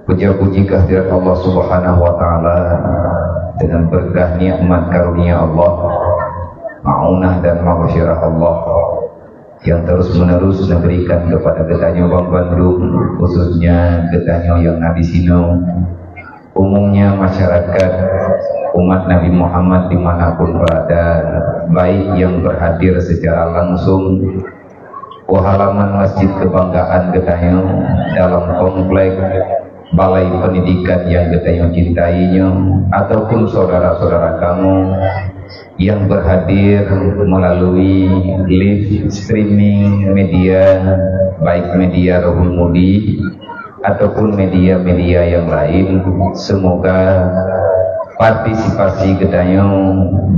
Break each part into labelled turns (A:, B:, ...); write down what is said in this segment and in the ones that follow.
A: Puja-puji kehadirat Allah Subhanahu wa Ta'ala dengan berkah nikmat karunia Allah, ma'unah dan maghfirah Allah yang terus-menerus memberikan kepada Getanyo Bang Bandung, khususnya Getanyo yang ada di sini, umumnya masyarakat umat Nabi Muhammad dimanapun berada, baik yang berhadir secara langsung halaman Masjid Kebanggaan Getanyo dalam komplek Balai Pendidikan yang Getanyo cintainya, ataupun saudara-saudara kamu yang berhadir melalui live streaming media, baik media Rohul Mudi ataupun media-media yang lain. Semoga partisipasi Getanyo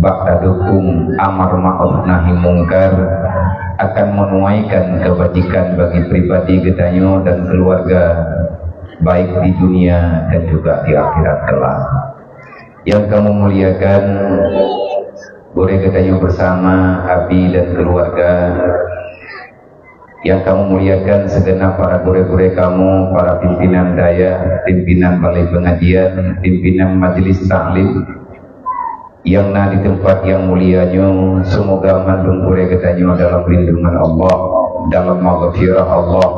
A: bakda dukung amar ma'ruf nahi mungkar akan menuaikan kebajikan bagi pribadi Getanyo dan keluarga, baik di dunia dan juga di akhirat kelak. Yang kamu muliakan, boleh Getanyo bersama Abi dan keluarga. Yang kamu muliakan segenap para gure-gure kamu, para pimpinan daya, pimpinan balai pengajian, pimpinan majelis taklim yang di tempat yang mulianya. Semoga mandung gure Getanyo dalam lindungan Allah, dalam maghfirah Allah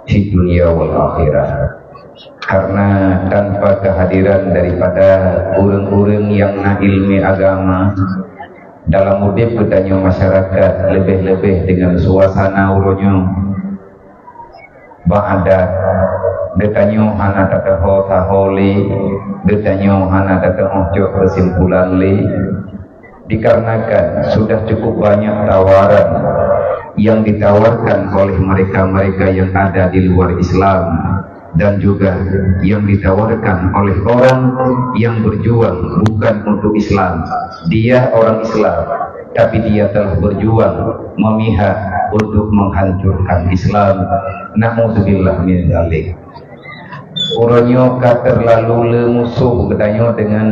A: di dunia wal akhirah. Karena tanpa kehadiran daripada urang-urang yang ilmi agama dalam udip Getanyo masyarakat, lebih-lebih dengan suasana uronyo ba'adat Getanyo hana tataho taholi, Getanyo hana tataho jok kesimpulan li, dikarenakan sudah cukup banyak tawaran yang ditawarkan oleh mereka-mereka yang ada di luar Islam, dan juga yang ditawarkan oleh orang yang berjuang bukan untuk Islam. Dia orang Islam, tapi dia telah berjuang memihak untuk menghancurkan Islam. Na'udzubillah min dzalik. Uronyo terlalu lemusuh Getanyo dengan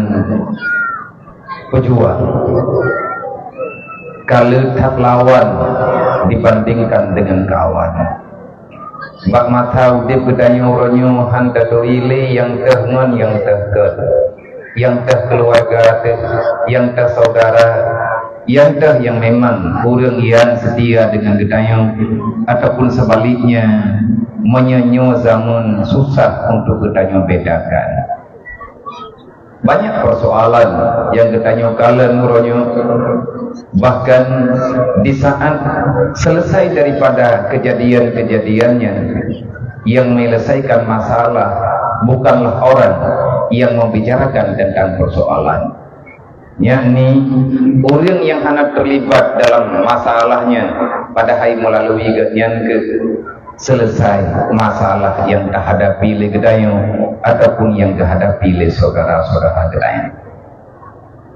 A: pejuang, kalau tak lawan dibandingkan dengan kawan. Bak mata udip Getanyo uronyo handa doile yang tehman, yang tehket, yang teh keluarga teh, yang teh saudara, yang teh yang memang urang yang setia dengan Getanyo, ataupun sebaliknya menyenyo zaman susah untuk Getanyo bedakan. Banyak persoalan yang Getanyo kalen uronyo, bahkan di saat selesai daripada kejadian-kejadiannya yang menyelesaikan masalah bukanlah orang yang membicarakan tentang persoalan, yakni orang yang anak terlibat dalam masalahnya pada hari melalui yang ke selesai masalah yang terhadapi oleh Getanyo ataupun yang dihadapi oleh saudara-saudara Getanyo.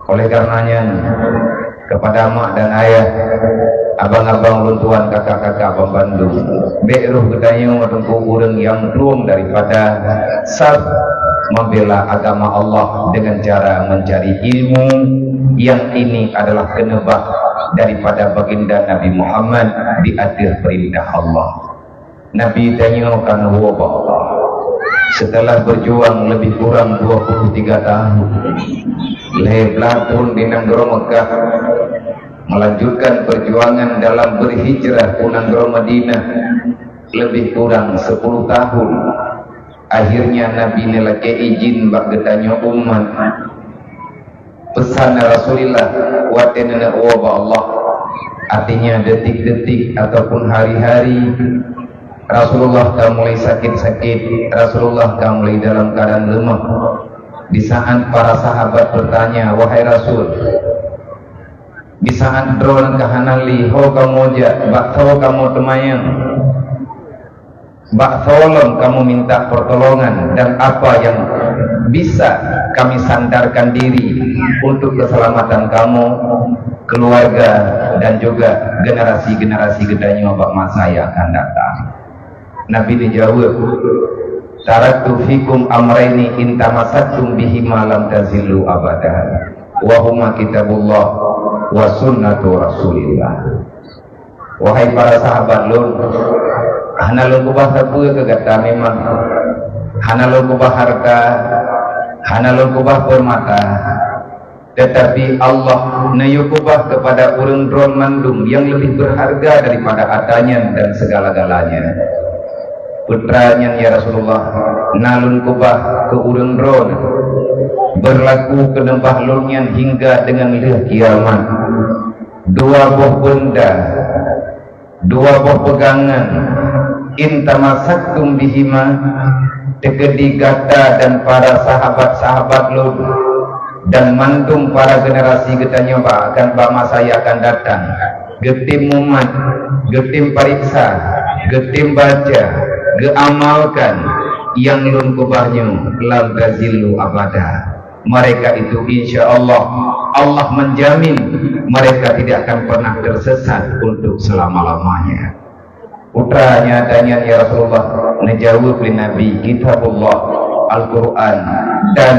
A: Oleh karenanya kepada mak dan ayah, abang-abang luntuan, kakak-kakak Bang Bandung, beruh Getanyo menempuh urang yang belum daripada sab membela agama Allah dengan cara mencari ilmu yang ini adalah kenebah daripada baginda Nabi Muhammad di akhir perintah Allah. Nabi Getanyo kan Allah setelah berjuang lebih kurang 23 tahun lebar pun di negara Mekah, melanjutkan perjuangan dalam berhijrah ke negara Madinah lebih kurang 10 tahun. Akhirnya Nabi nelake izin bak Getanyo umat pesan Rasulullah watenana wa Allah, artinya detik-detik ataupun hari-hari Rasulullah kamu mulai sakit-sakit, Rasulullah kamu mulai dalam keadaan lemah. Di saat para sahabat bertanya, wahai Rasul, di saat drone kahanali, ho kamu jak, bak tau kamu temayang, bak tolong kamu minta pertolongan, dan apa yang bisa kami sandarkan diri untuk keselamatan kamu, keluarga, dan juga generasi-generasi Getanyo bak masa yang akan datang. Nabi dijawab, taraktu fikum amraini in tamassaktum bihi ma lam tazillu abada, wa huma kitabullah wa sunnatu rasulillah. Wahai para sahabat lun, hana lun kubah sabu kegata memang hanalun kubah harta, hanalun kubah permata, tetapi Allah nayukubah kepada urang dron mandum yang lebih berharga daripada hartanya dan segala-galanya. Putranya ya Rasulullah nalun kubah ke urang dron berlaku kenembah lunyan hingga dengan leh kiamat. Dua buah benda, dua buah pegangan, intamasaktum bihima, tegedi gata dan para sahabat-sahabat Lut dan mandum para generasi kita nyoba akan bama saya akan datang. Getim umat, getim pariksa, getim baca, geamalkan yang lun kubahnya lam tazilu abada. Mereka itu insya Allah Allah menjamin mereka tidak akan pernah tersesat untuk selama-lamanya. Putranya tanya ya Rasulullah, menjawab oleh Nabi kitabullah Al-Quran dan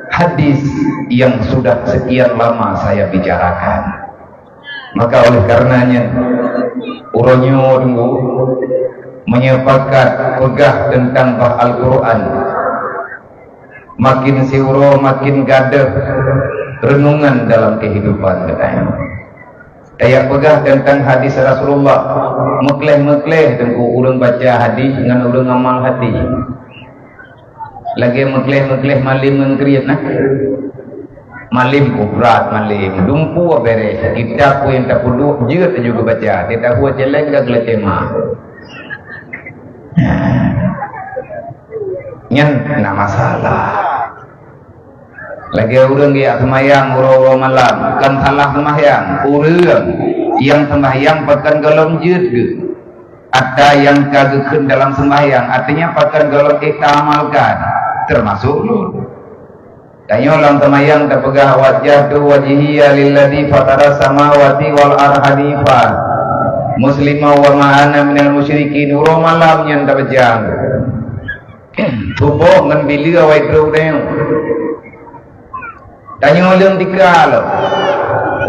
A: hadis yang sudah sekian lama saya bicarakan. Maka oleh karenanya uronyo dulu menyepakat pegah tentang Al-Quran. Makin siuro makin gaduh renungan dalam kehidupan kita. Kayak pegah tentang hadis Rasulullah, mekleh-mekleh tengku urang baca hadis dengan urang amal hati. Lagi mekleh-mekleh malim mengkriat nak. Malim kubrat malim, dumpu beres. Kita pun yang tak perlu juga juga baca. Kita buat jelek dah gelar tema. Nyen nak masalah. Lagi orang dia semayang uro malam kan salah semayang. Orang yang semayang pakan galon jud ke. Ada yang kagekun dalam semayang, artinya pakan galon kita amalkan termasuk lu. Tanya orang semayang terpegah wajah tu wajihiyya lilladzi fatara samawati wal arhanifa muslimah wa ma'ana minal musyrikin. Uro malam yang tak bejang tubuh dengan bila awai teruk tengok. Tanya orang tiga lo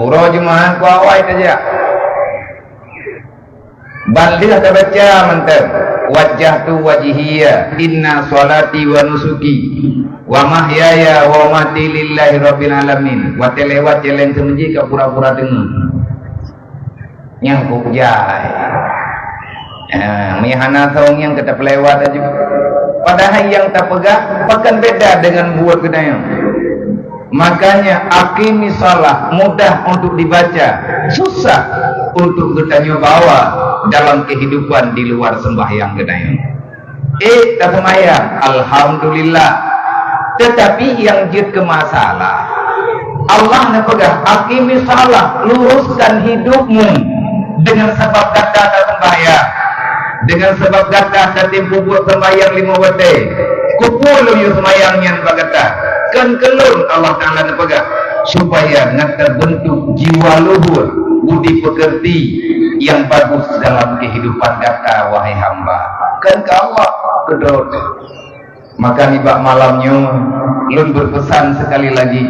A: uro jemaah ku awai saja balik tak baca mantap wajah tu wajihiyya inna salati wa nusuki wa mahyaya wa mati lillahi rabbil alamin. Wa telewat jalan semenji ke pura-pura dengar yang ku jai mihana saung yang kita pelewat aja. Padahal yang tak pegah bahkan beda dengan buat kedayang. Makanya aqimi salah mudah untuk dibaca, susah untuk kita bawa dalam kehidupan di luar sembahyang kedayang. Tak sembahyang, alhamdulillah. Tetapi yang jid ke masalah, Allah nak pegah aqimi salah, luruskan hidupmu dengan sebab kata tak sembahyang. Dengan sebab kata tertimpu buat sembahyang 5 waktu kupul yu sembahyangnya bagata kan kelun Allah Ta'ala nepegah supaya nak terbentuk jiwa luhur budi pekerti yang bagus dalam kehidupan kata wahai hamba kan ke Allah kedot. Maka nibak malamnya lun berpesan sekali lagi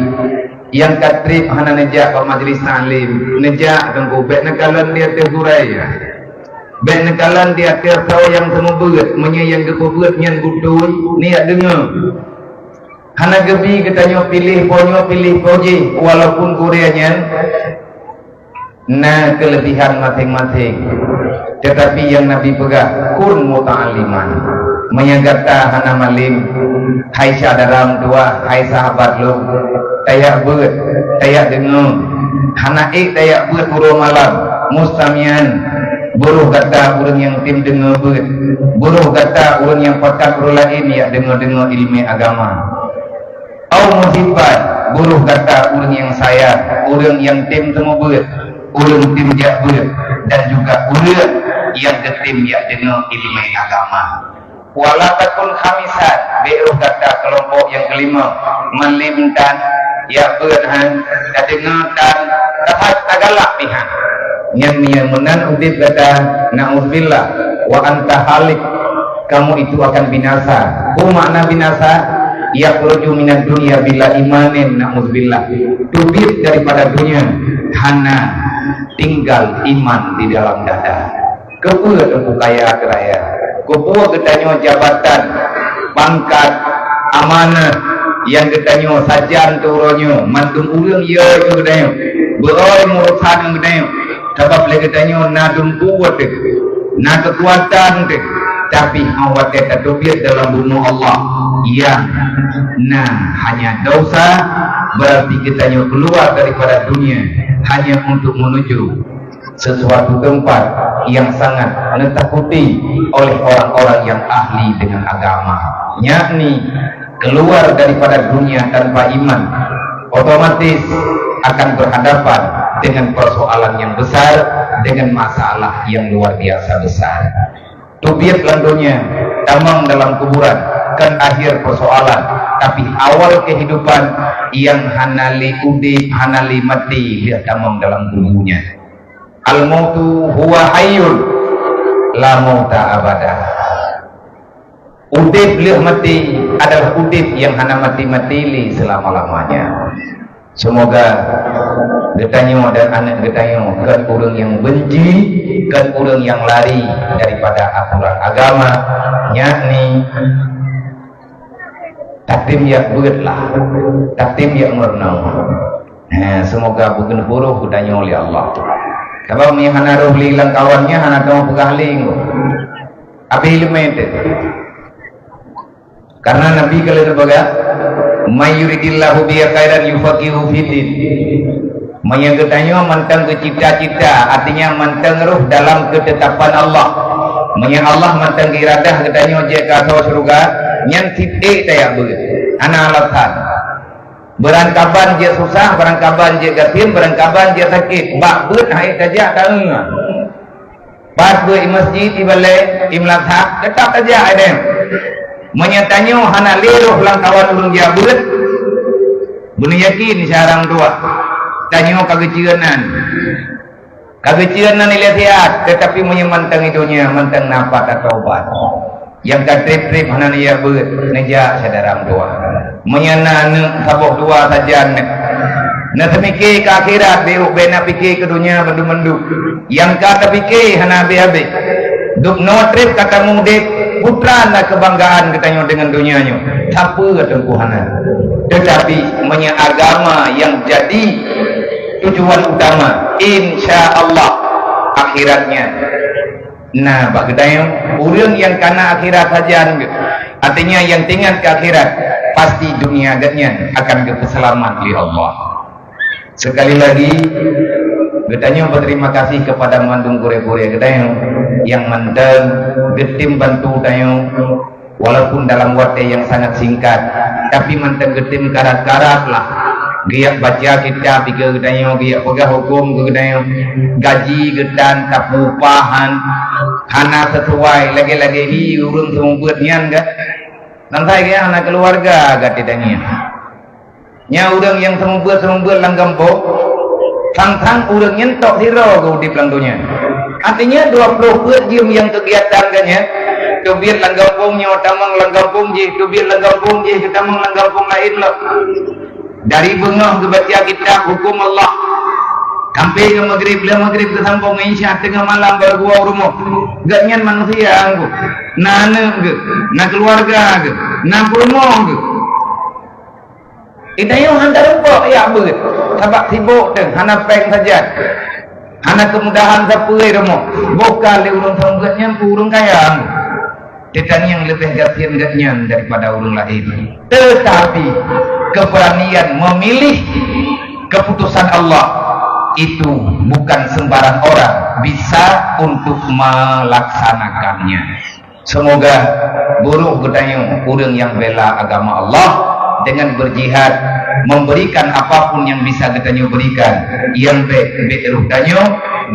A: yang katrip hana nejak ke majlis ta'lim nejak tengku bek nekalan dia tergurai ya. Ben nekalan dia tertawa yang semua berat menyayang keberat yang butuh niat dengar hana gebi katanya pilih poji walaupun kurianya nah kelebihan masing-masing. Tetapi yang Nabi pegang kun muta'aliman menyagata hana malim hai syadaram dua hai sahabat lu tayak berat tayak dengar hana tayak berat buru malam mustamian buruh kata orang yang tim dengar berat buruh kata orang yang pakat orang lain ya dengar-dengar ilmu agama au musibah buruh kata orang yang saya orang yang tim semua berat orang tim jak berat dan juga orang yang ketim ya dengar ilmu agama wala takun khamisan beruh kata kelompok yang kelima melimtan ya berhan dengar dan tagalak pihak yang menan udip kata na'udzubillah wa anta halik kamu itu akan binasa. Makna binasa yakhruju minad dunya bila imanin na'udzubillah tubir daripada dunia hana tinggal iman di dalam dada. Kepua aku kaya keraya kepua ketanya jabatan pangkat, amanah yang getanyo sajan turonyo mantung urang ye getanyo beroi murusan getanyo sebab le getanyo nadum kuat na kekuatan tapi awak tertubiat dalam bunuh Allah yang hanya dosa berarti getanyo keluar daripada dunia hanya untuk menuju sesuatu tempat yang sangat ditakuti oleh orang-orang yang ahli dengan agama, yakni keluar daripada dunia tanpa iman, otomatis akan berhadapan dengan persoalan yang besar, dengan masalah yang luar biasa besar. Tubiat lantunya tamang dalam kuburan kan akhir persoalan, tapi awal kehidupan yang hanali udip, hanali mati dia tamang dalam tubuhnya. Al-mautu huwa hayyun la mauta abada. Udip lihat mati adalah udip yang hana mati-mati selama-lamanya. Semoga getanyo dan anak getanyo kan urang yang benci, kan urang yang lari daripada aturan agama, yakni takdim yang beutlah, takdim yang merenang. Semoga bukan huruf getanyo oleh Allah. Kalau mi hana roh lilang kawannya hana tahu pegahling. Abi ilmu itu. Karena Nabi kalau berkata, "May yuridillahu bihi khairan yufaqihu fiddin." Yang katanya mantang ke cita-cita, artinya mantang roh dalam ketetapan Allah. Yang Allah mantang iradah katanya jika kau surga, nyan titik saya begitu. Ana alasan. Berangkaban dia susah, berangkaban dia gatin, berangkaban dia sakit. Bak beut hai saja tahu. Pas beut masjid di balai imlat hak, tetap saja ada. Menyatanya hana leroh langkawan ulun dia beut. Bunu yakin sarang tua. Tanyo kagecieunan. Kagecieunan ilatiat, tetapi menyemantang hidupnya, mantang nafas atau obat. Yang katrip-trip hana dia beut, neja sadarang tua. Menyana saboh dua saja na semikir ke akhirat beuk bena fikir ke dunia bendu-bendu yang kata fikir hana be-be duk no trip kata mudip putra na kebanggaan katanya dengan dunianya siapa katengku hana tetapi menya agama yang jadi tujuan utama insyaallah akhiratnya. Nah, bagi dayang urang yang kana akhirat saja, artinya yang tinggal ke akhirat pasti dunia agaknya akan keselamat di Allah. Sekali lagi, getanya berterima kasih kepada mandung kure-kure getanya yang manteng getim bantu dayang walaupun dalam waktu yang sangat singkat, tapi manteng getim karat-karat lah. Giyak baca kita pikir getanya giyak pegah hukum getanya gaji getan tak upahan hana sesuai lagi-lagi hi urang sumbeut nyan ga nanti kaya anak keluarga gak tidaknya nya urang yang sumbeut langgam po sang-sang urang nyentok hiro ke udip langdunya artinya 20 perjim yang kegiatan kanya tubir langgampungnya tamang langgampung je tubir langgampung je tamang langgampung lain lo dari bengah ke baca kitab hukum Allah sampai ke maghrib ke sampung isya tengah malam baru gua rumah gak nyan manusia anggu nana ke na keluarga ke na rumah ke itayo hantar empok ya beut sabak sibuk teng hana peng saja hana kemudahan sapeuy rumah bokal le urang sanggeut nyan urang kaya anggu tetan yang lebih gatin gak nyan daripada urang lain tetapi keberanian memilih keputusan Allah itu bukan sembarang orang bisa untuk melaksanakannya. Semoga buruh gedayung urang yang bela agama Allah dengan berjihad memberikan apapun yang bisa gedayung berikan yang beruh danyo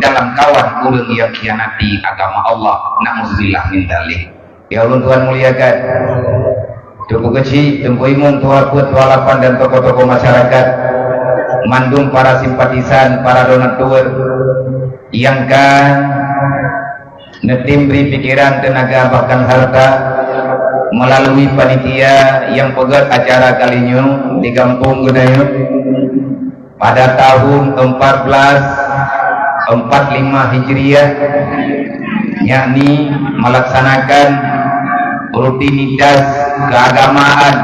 A: dalam kawan urang yang khianati agama Allah. Nauzubillah min dzalik. Ya Allah Tuhan muliakan cukup kecil, tunggu imun, tua kuat, tua lapan dan tokoh-tokoh masyarakat mandung para simpatisan, para donatur yang kan netimbri pikiran, tenaga, bahkan harta melalui panitia yang pegat acara kalinya di Kampung Gedayu pada tahun 1445 Hijriah, yakni melaksanakan rutinitas keagamaan,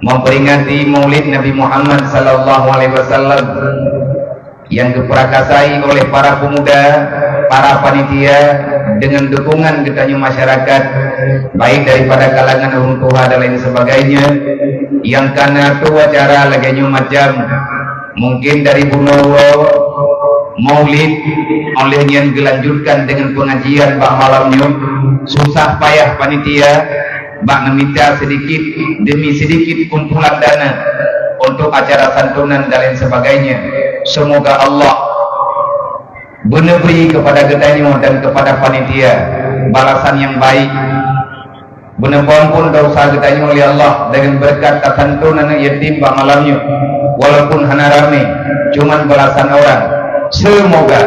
A: memperingati Maulid Nabi Muhammad sallallahu alaihi wasallam yang diperakasai oleh para pemuda, para panitia dengan dukungan getanyo masyarakat baik daripada kalangan orang tua dan lain sebagainya, yang karena tu acara laginya macam mungkin dari Bunowo Maulid oleh yang dilanjutkan dengan pengajian bak malamnya, susah payah panitia bak meminta sedikit demi sedikit kumpulan dana untuk acara santunan dan lain sebagainya. Semoga Allah beri kepada getanyo dan kepada panitia balasan yang baik. Benar-benar pun dosa getanyo oleh Allah dengan berkat santunan yatim bak malamnya, walaupun hana rame cuman belasan orang. Semoga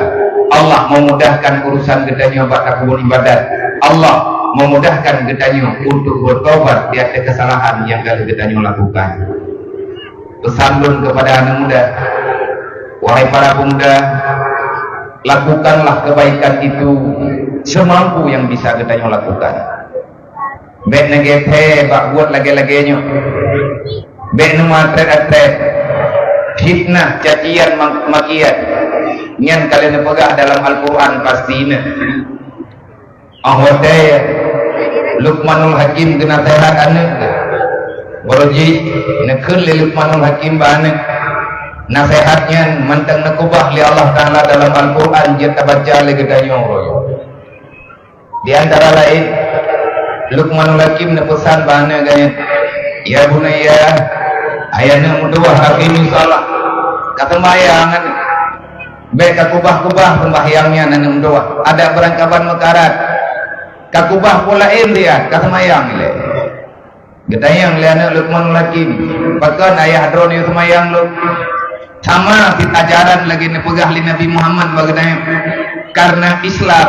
A: Allah memudahkan urusan getanyo bak takbun ibadat. Allah memudahkan getanyo untuk bertobat di atas kesalahan yang kali getanyo lakukan. Pesan pun kepada anak muda, wahai para pemuda, lakukanlah kebaikan itu semampu yang bisa getanyo lakukan. Bek negete bak buat lagi-laginya, bek nama atret-atret, fitnah, cacian, makian, nyan kalian pegah dalam Al-Quran pastinya. Ahote Luqmanul Hakim kena sehat anak Boroji nekun li Luqmanul Hakim ba anak nasihatnya mantang nakubah li Allah Ta'ala dalam Al-Quran jika baca li gedanyo. Di antara lain Luqmanul Hakim na pesan ba anak ganyan, ya bunaya ayana muduah hakimi salah katembayangan baik kakubah-kubah sembahyangnya nanam doa ada berangkapan mekarat kakubah pulain dia kasemayang le getayang le anak Luqmanul Hakim bahkan ayah drone semayang lu sama ajaran lagi nepegah li Nabi Muhammad bagaimana karena Islam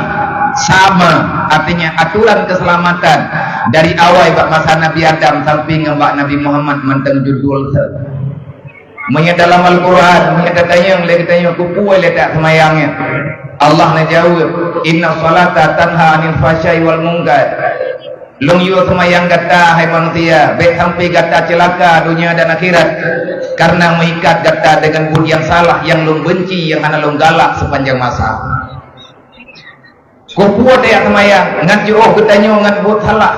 A: sama artinya aturan keselamatan dari awal bak masa Nabi Adam sampai ngembak Nabi Muhammad menteng judul dalam Al-Quran katanya yang katanya kupu letak semayangnya Allah na jawab inna salata tanha anil fahsya'i wal munkar. Long yu semayang kata hai manusia baik sampai kata celaka dunia dan akhirat karena mengikat kata dengan budi yang salah yang long benci yang ana long galak sepanjang masa. Kupu dia semayang ngat juh katanya ngat buat salah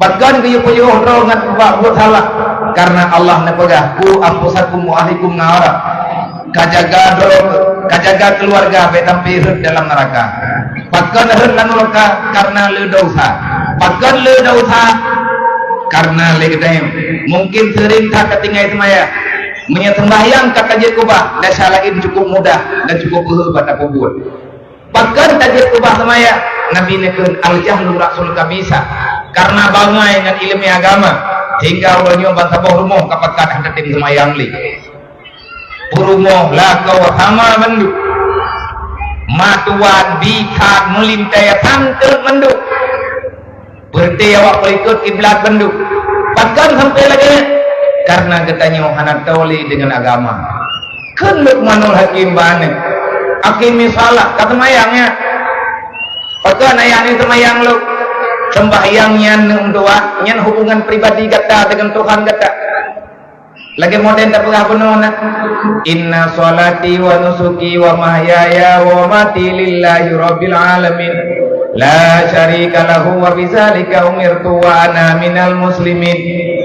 A: bahkan kayu puyuh roh ngat buat salah karena Allah nepegah ku ampusakum wa ahlikum nara kajaga kajaga keluarga betampi dalam neraka bahkan dalam neraka karena le dosa bahkan le dosa karena le gedem mungkin sering tak ketinggai semaya menyembahyang kata je kubah dan syalain cukup mudah dan cukup hebat aku buat bahkan tajir kubah semaya Nabi nekun al-jahlu rasul kabisa karena bangai dengan ilmu agama hingga ulanya bangsa bohrumoh kapat kadang ketim semayang li purumoh lakau sama menduk matuan bikat melintaya tangkel menduk berarti awak berikut kiblat menduk bahkan sampai lagi karena getanya hanak tawli dengan agama kan Luqmanul Hakim bane akimi salah kata mayangnya bahkan ayah ini semayang lu sembahyangnya doa nyan hubungan pribadi kata dengan Tuhan kata lagi modern tak pernah penona inna sholati wa nusuki wa mahyaya wa mati lillahi rabbil alamin la syarika lahu wa bizalika umirtu wa ana minal muslimin.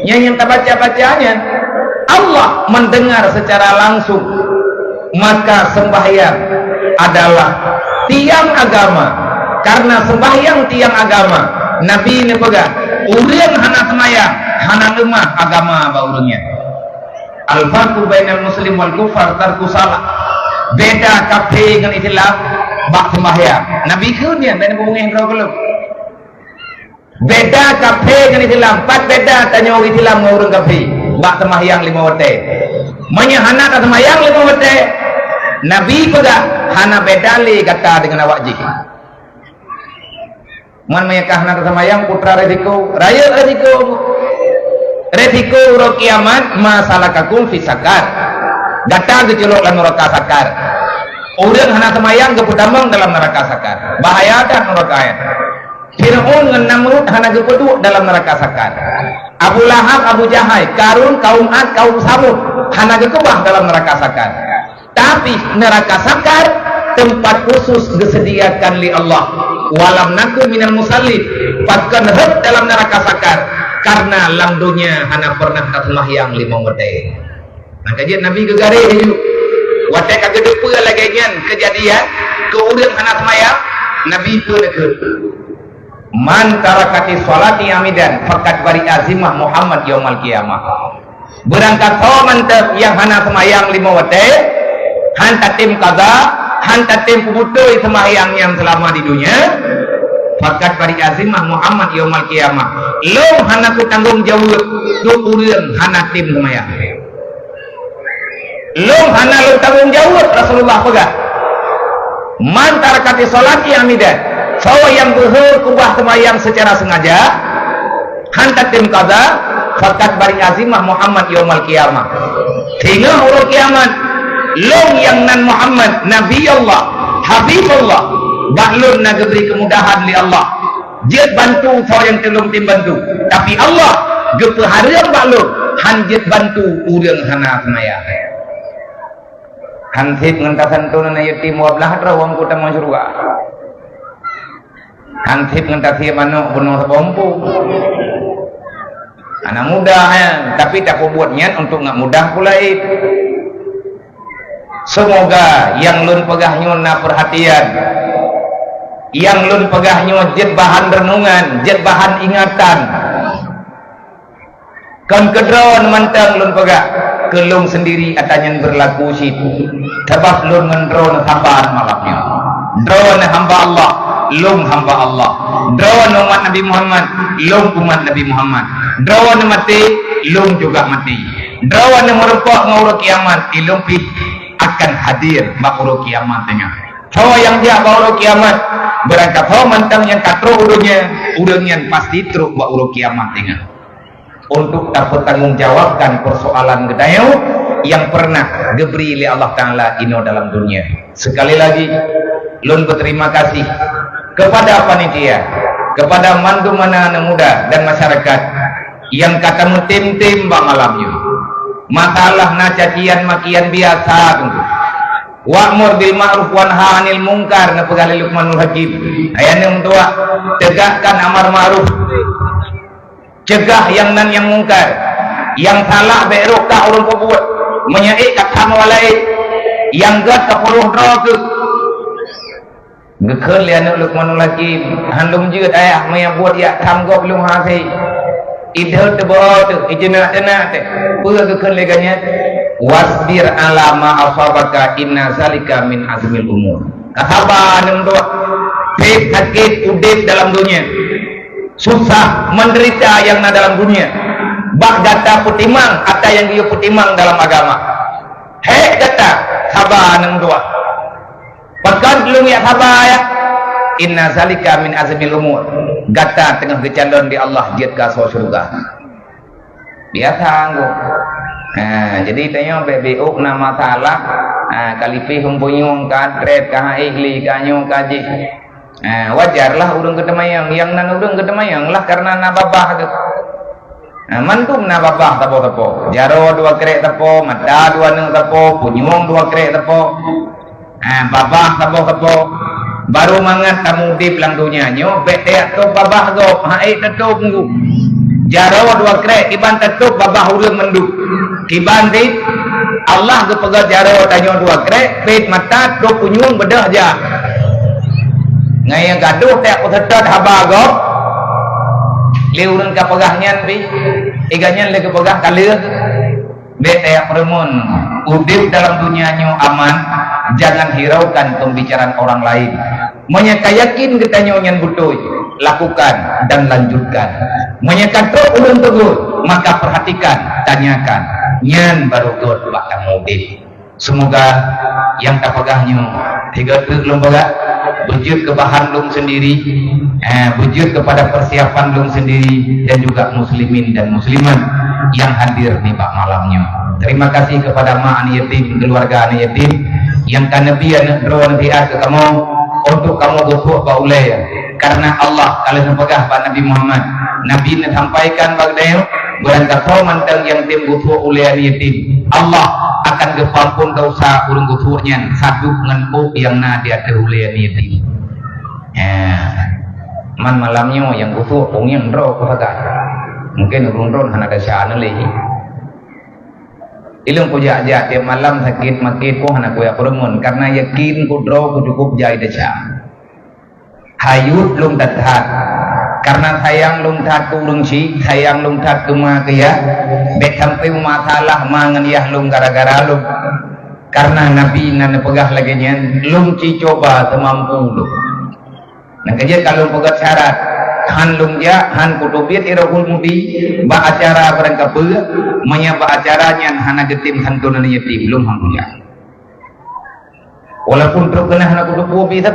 A: Yang tak baca-bacanya Allah mendengar secara langsung maka sembahyang adalah tiang agama karena sembahyang tiang agama Nabi ini pegang urang hana semayang hana lemah agama baurungnya al-farqu bainal muslim wal kufar tarku salah beda kafir dengan Islam bak sembahyang Nabi kemudian dan hubungan kau belum beda kafir dengan Islam pat beda tanya orang Islam dengan orang kafir bak sembahyang 5 waktu menyahana ka sembahyang 5 waktu Nabi pegang hana beda li kata dengan awak jih man mayakah nak semayang putra resiko raya resiko ro kiamat masalah kakum fisakar gata gejelok lan neraka sakar urang hana semayang ke putamang dalam neraka sakar bahaya dah neraka ayat Fir'aun dengan Namrud hana gepeduk dalam neraka sakar. Abu Lahab, Abu Jahal, Karun, kaum Ad, kaum Samud hana gekebah dalam neraka sakar. Tapi neraka sakar tempat khusus disediakan li Allah. Walam naku minal musallin, patkan hep dalam neraka sakar karena langdunya hana pernah sembahyang 5 waktu. Nah kajian Nabi gegare hidup. Waktu kagak depa lagi kejadian ke urang hana sembahyang, Nabi itu dekat. Man tarakati sholati amidan fakat bari azimah Muhammad yaumal qiyamah. Berangkat ho mantep yang hana sembahyang 5 waktu, hanta tim kaza, hanta tim putui sembahyang yang selama di dunia. Fakat bari azimah Muhammad yaumal qiyamah. Lo hana ku tanggung jawab tu urang hana tim sembahyang. Lo hana lo tanggung jawab Rasulullah pegang. Man tarakati sholati amidan. Sawa yang zuhur kubah sembahyang secara sengaja, hantar tim kaza, fakat bari azimah Muhammad yaumal qiyamah. Hingga huruf kiamat, long yang nan Muhammad, Nabi Allah, Habibullah, bahlun na geberi kemudahan li Allah. Jid bantu sawa yang telung tim bantu, tapi Allah gepeharian bahlun, hanjit bantu urang hana sembahyang. Hansip ngentasan tunan yatim wablah rawang kota masyruga. Hansip ngentasi manuk bunuh sepompu. Anak muda tapi tak buat niat untuk nggak mudah pula itu. Semoga yang lun pegahnya na perhatian, yang lun pegahnya jed bahan renungan, jed bahan ingatan. Kan kedron mantang lun pegah, kelung sendiri atanya berlaku situ. Tebas lun ngendron hambaan malamnya. Drone hamba Allah, lung hamba Allah. Drone umat Nabi Muhammad, lung umat Nabi Muhammad. Drone mati, lung juga mati. Drone merupok nguruk kiamat, ilung pi akan hadir makhluk kiamat tengah. Hawa yang dia bawa kiamat berangkat hawa mantang yang katro udangnya pasti truk bawa kiamat tengah. Untuk dapat tanggung jawabkan persoalan gedayu yang pernah diberi oleh Allah Ta'ala ino dalam dunia. Sekali lagi lun berterima kasih kepada panitia, kepada mandu mana anak muda dan masyarakat yang kata tim-tim bang malamnya. Masalah na cacian makian biasa tentu. Wa'mur bil ma'ruf wanha 'anil munkar na pegali Luqmanul Hakim. Ayat yang tua, tegakkan amar ma'ruf. Cegah yang nan yang mungkar. Yang salah berok ka urang perbuat. Menyaik kata walai. Yang gat ka puluh droge. Gekal lian Luqmanul Hakim. Handum jeut ayah maya buat ya tham gop lung hasi. Idhal tebo tu ijna tena te pula gekal leganya wasbir ala ma asabaka inna zalika min azmil umur. Kahaba nem do pek sakit udip dalam dunia. Susah menderita yang na dalam dunia. Bah data putimang kata yang dia putimang dalam agama. Hei data khaba nem do. Pakan belum ya khaba ya. Inna zalika min azmil umur. Gata tengah kecandon di Allah jiat ka surga. Biasa anggo. Jadi tanya BBU nama salah kalifi humpuyung kadret ka ihli kanyo kaji. Wajarlah urang kedemayang yang nan urang kedemayang lah karena nababah tu. Mantum nababah tapo-tapo. Jaro 2 krek tapo, mata 2 neng tapo, punyung 2 krek tapo. Babah tapo-tapo. Baru mangat tamu di pelang dunia nyo bete atau babah go hai tetup nggu jaro 2 krek iban tetup babah urang menduk iban dit Allah ge pegat jaro tanyo 2 krek pet mata do punyung bedah ja ngaya gaduh tak pesetot haba go liurun ka pegahnya pi iganya le ke pegah kalih bete permun udip dalam dunia nyo aman. Jangan hiraukan pembicaraan orang lain. Menyaka yakin kita nyonya butuh, lakukan dan lanjutkan. Menyaka truk ulun tegur, maka perhatikan, tanyakan. Nyan baru god bakal mudih. Semoga yang tak pegahnya tiga lembaga bujur ke bahan lung sendiri, bujur kepada persiapan lung sendiri dan juga muslimin dan muslimat yang hadir di bak malamnya. Terima kasih kepada ma ani yatim, keluarga ani yatim yang kanabian drone dia ke kamu untuk kamu gusuh ba ulaya karena Allah kalian pegah ba Nabi Muhammad Nabi ne sampaikan bagdayo berangkat mantang yang tim gusuh ulaya yatim Allah akan gepampun dosa urang gusuhnya satu ngan yang na dia te ulaya yatim man malamnya yang gusuh yang ro kata mungkin urun-urun hana dasyana lagi ilung ko jaja tiap malam sakit makit ko hana ko ya peremun karena yakin ko draw ko cukup jai dasya hayut lung tathat karena sayang lung tat turung si sayang lung tat tuma kaya bet sampai masalah mangan yah lung gara-gara lung karena nabi nan pegah lagi nyen lung ci coba semampu lung nah kerja kalau pegat syarat han lung ja han kutubit irahul mudi ba acara berangkat beuh manya ba acaranya hana getim santunan yatim lung hang ja walaupun truk kena hana kutup bisa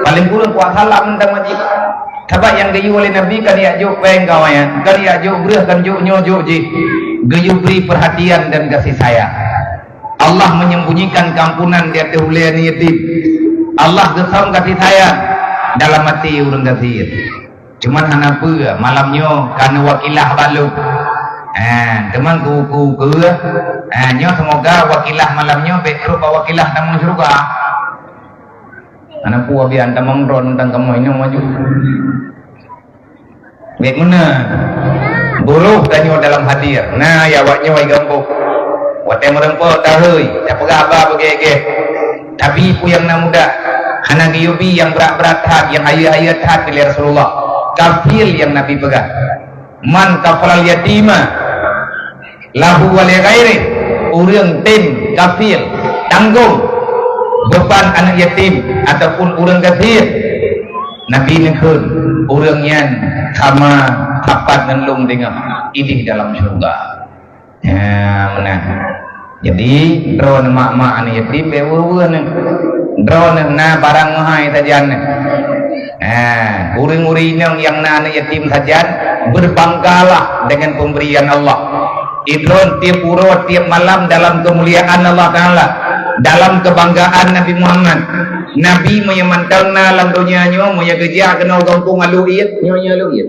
A: paling kurang kuasa salam tentang majik sabab yang gayu oleh nabi kan ya jo peng kawayan kan ya jo breuh kan jo nyojo ji gayu beri perhatian dan kasih sayang Allah menyembunyikan kampunan di hati ulian yatim Allah gesam kasih sayang dalam hati urang kasih cuman hana peuh malamnya kana wakilah balu teman ku nyo semoga wakilah malamnya berupa wakilah namun surga anak puah biar tamang ron tentang kamu ini maju baik mana buruh tanyo dalam hadir nah ya waknya wai gambuk wate merempo tahui tak pegaba begege tapi ku yang muda hana giyubi yang berat-berat hat yang ayat-ayat hat pilih Rasulullah kafil yang Nabi pegang man kafalal yatima lahu wal ghairi urang tim kafil tanggung beban anak yatim ataupun urang kafir Nabi nekeun urang nyan sama kapan ngelung dengan idih dalam surga menang jadi drone mak-mak anak yatim bewe drone na barang mahai sajan uring-uring yang na anak yatim sajan berbanggalah dengan pemberian Allah idron tiap urut tiap malam dalam kemuliaan Allah Ta'ala dalam kebanggaan Nabi Muhammad Nabi menyemantang dalam dunia nyo moya geja kena kampung aluiyat nyonya aluiyat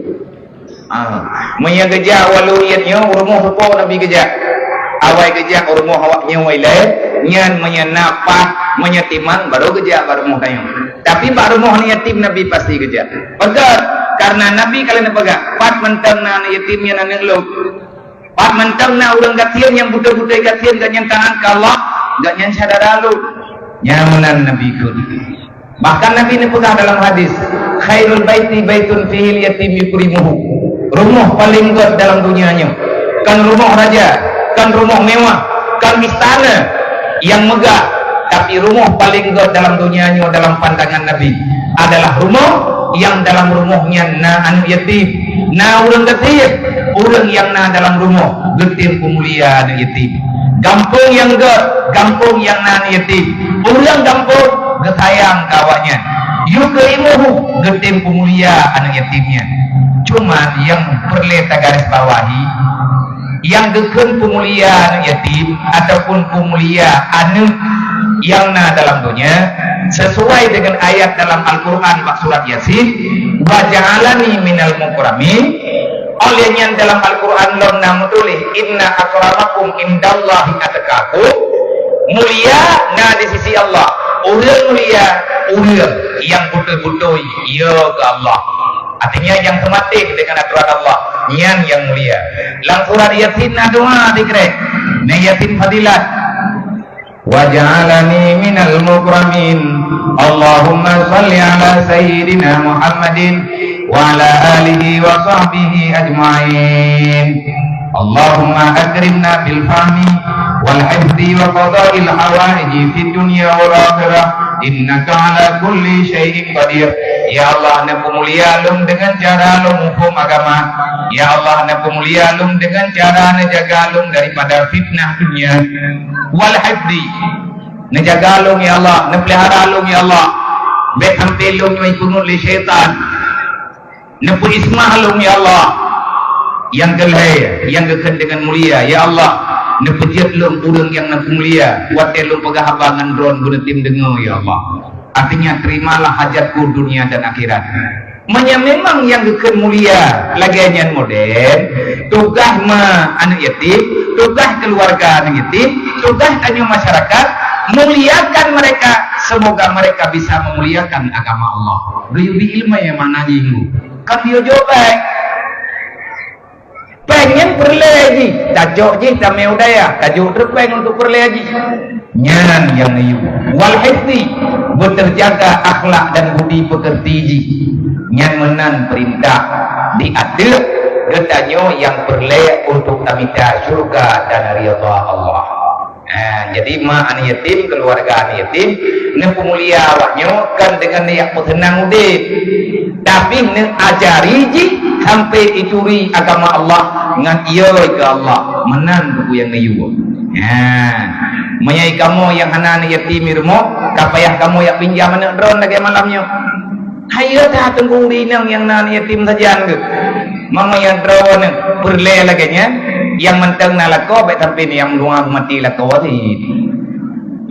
A: moya geja waluiyat nyo urmo supo Nabi geja awai geja urmo awaknya waile nyan menyenapah menyetiman baru geja baru mau tayo tapi baru mau yatim Nabi pasti geja betul karena Nabi kalian pegang pat mentang na yatimnya nang lu pat mentang na urang gatian yang buta-buta gatian gak yang tangan ke Allah gak yang sadar lu nyamunan Nabi kun bahkan Nabi ini pegang dalam hadis khairul baiti baitun fihil yatim yukrimuhu rumah paling god dalam dunianya kan rumah raja kan rumah mewah kan istana yang megah tapi rumah paling god dalam dunianya dalam pandangan Nabi adalah rumah yang dalam rumahnya na anu yatim na urang yatim urang yang na dalam rumah getim pemulia anu yatim gampung yang god gampung yang na yatim urang gampung gesayang kawannya yukrimuhu getim pemulia anu yatimnya cuma yang perlu garis bawahi yang geken pemulia anu yatim ataupun pemulia anu yang na dalam dunia sesuai dengan ayat dalam Al-Quran surat Yasin wa ja'alani minal mukramin olehnya dalam Al-Quran lom namu tulis inna akramakum indallahi atqakum mulia na di sisi Allah urang mulia urang yang betul-betul ya ke Allah artinya yang tematik dengan aturan Allah yang mulia lang surat Yasin na doa dikrek na yatim fadilat waj'alani minal mukramin Allahumma salli ala sayyidina Muhammadin wa ala alihi wa sahbihi ajma'in Allahumma akrimna bil fahmi wal hifzi wa qada'il hawaiji fid dunya wal akhirah innaka ala kulli syai'in qadir ya Allah na pemulia lum dengan cara lum hukum agama ya Allah na pemulia lum dengan cara na jaga lum daripada fitnah dunia wal hifzi na jaga lum ya Allah na pelihara lum ya Allah bet sampai lum yang punul li syaitan na pu ismah lum ya Allah yang kelai yang keken dengan mulia ya Allah na pejiat lum urang yang na mulia kuat lum pegah habangan ron guna tim dengar ya Allah Artinya terimalah hajatku dunia dan akhirat. Memang yang gekeun mulia lagian modern, tugas anak yatim, tugas keluarga anak yatim, tugas anyo masyarakat muliakan mereka. Semoga mereka bisa memuliakan agama Allah. Lebih ilmu yang mana jinggu. Kan dia jawab pengen perleji, tajuk je tamai udaya, tajuk terpeng untuk perleji. Nyan yang niu wal hifzi, berterjaga akhlak dan budi pekerti ji. Nyan menan perintah diatur getanyo yang perle untuk tamita surga dan ridha Allah. Jadi anak yatim, keluarga anak yatim ne pemulia awaknyo kan dengan niat bersenang udip, tapi ne ajari ji sampai ituri agama Allah dengan iya ke Allah menan buku yang niu. Menyai kamu yang anak yatim irmo kapayah kamu yang pinjam anak drone lagi malamnya. Hayo dah tunggu dinang yang anak yatim saja ke. Mama yang drone perle lagi nya yang menteng nalako baik sampai ni yang luang mati lako ti.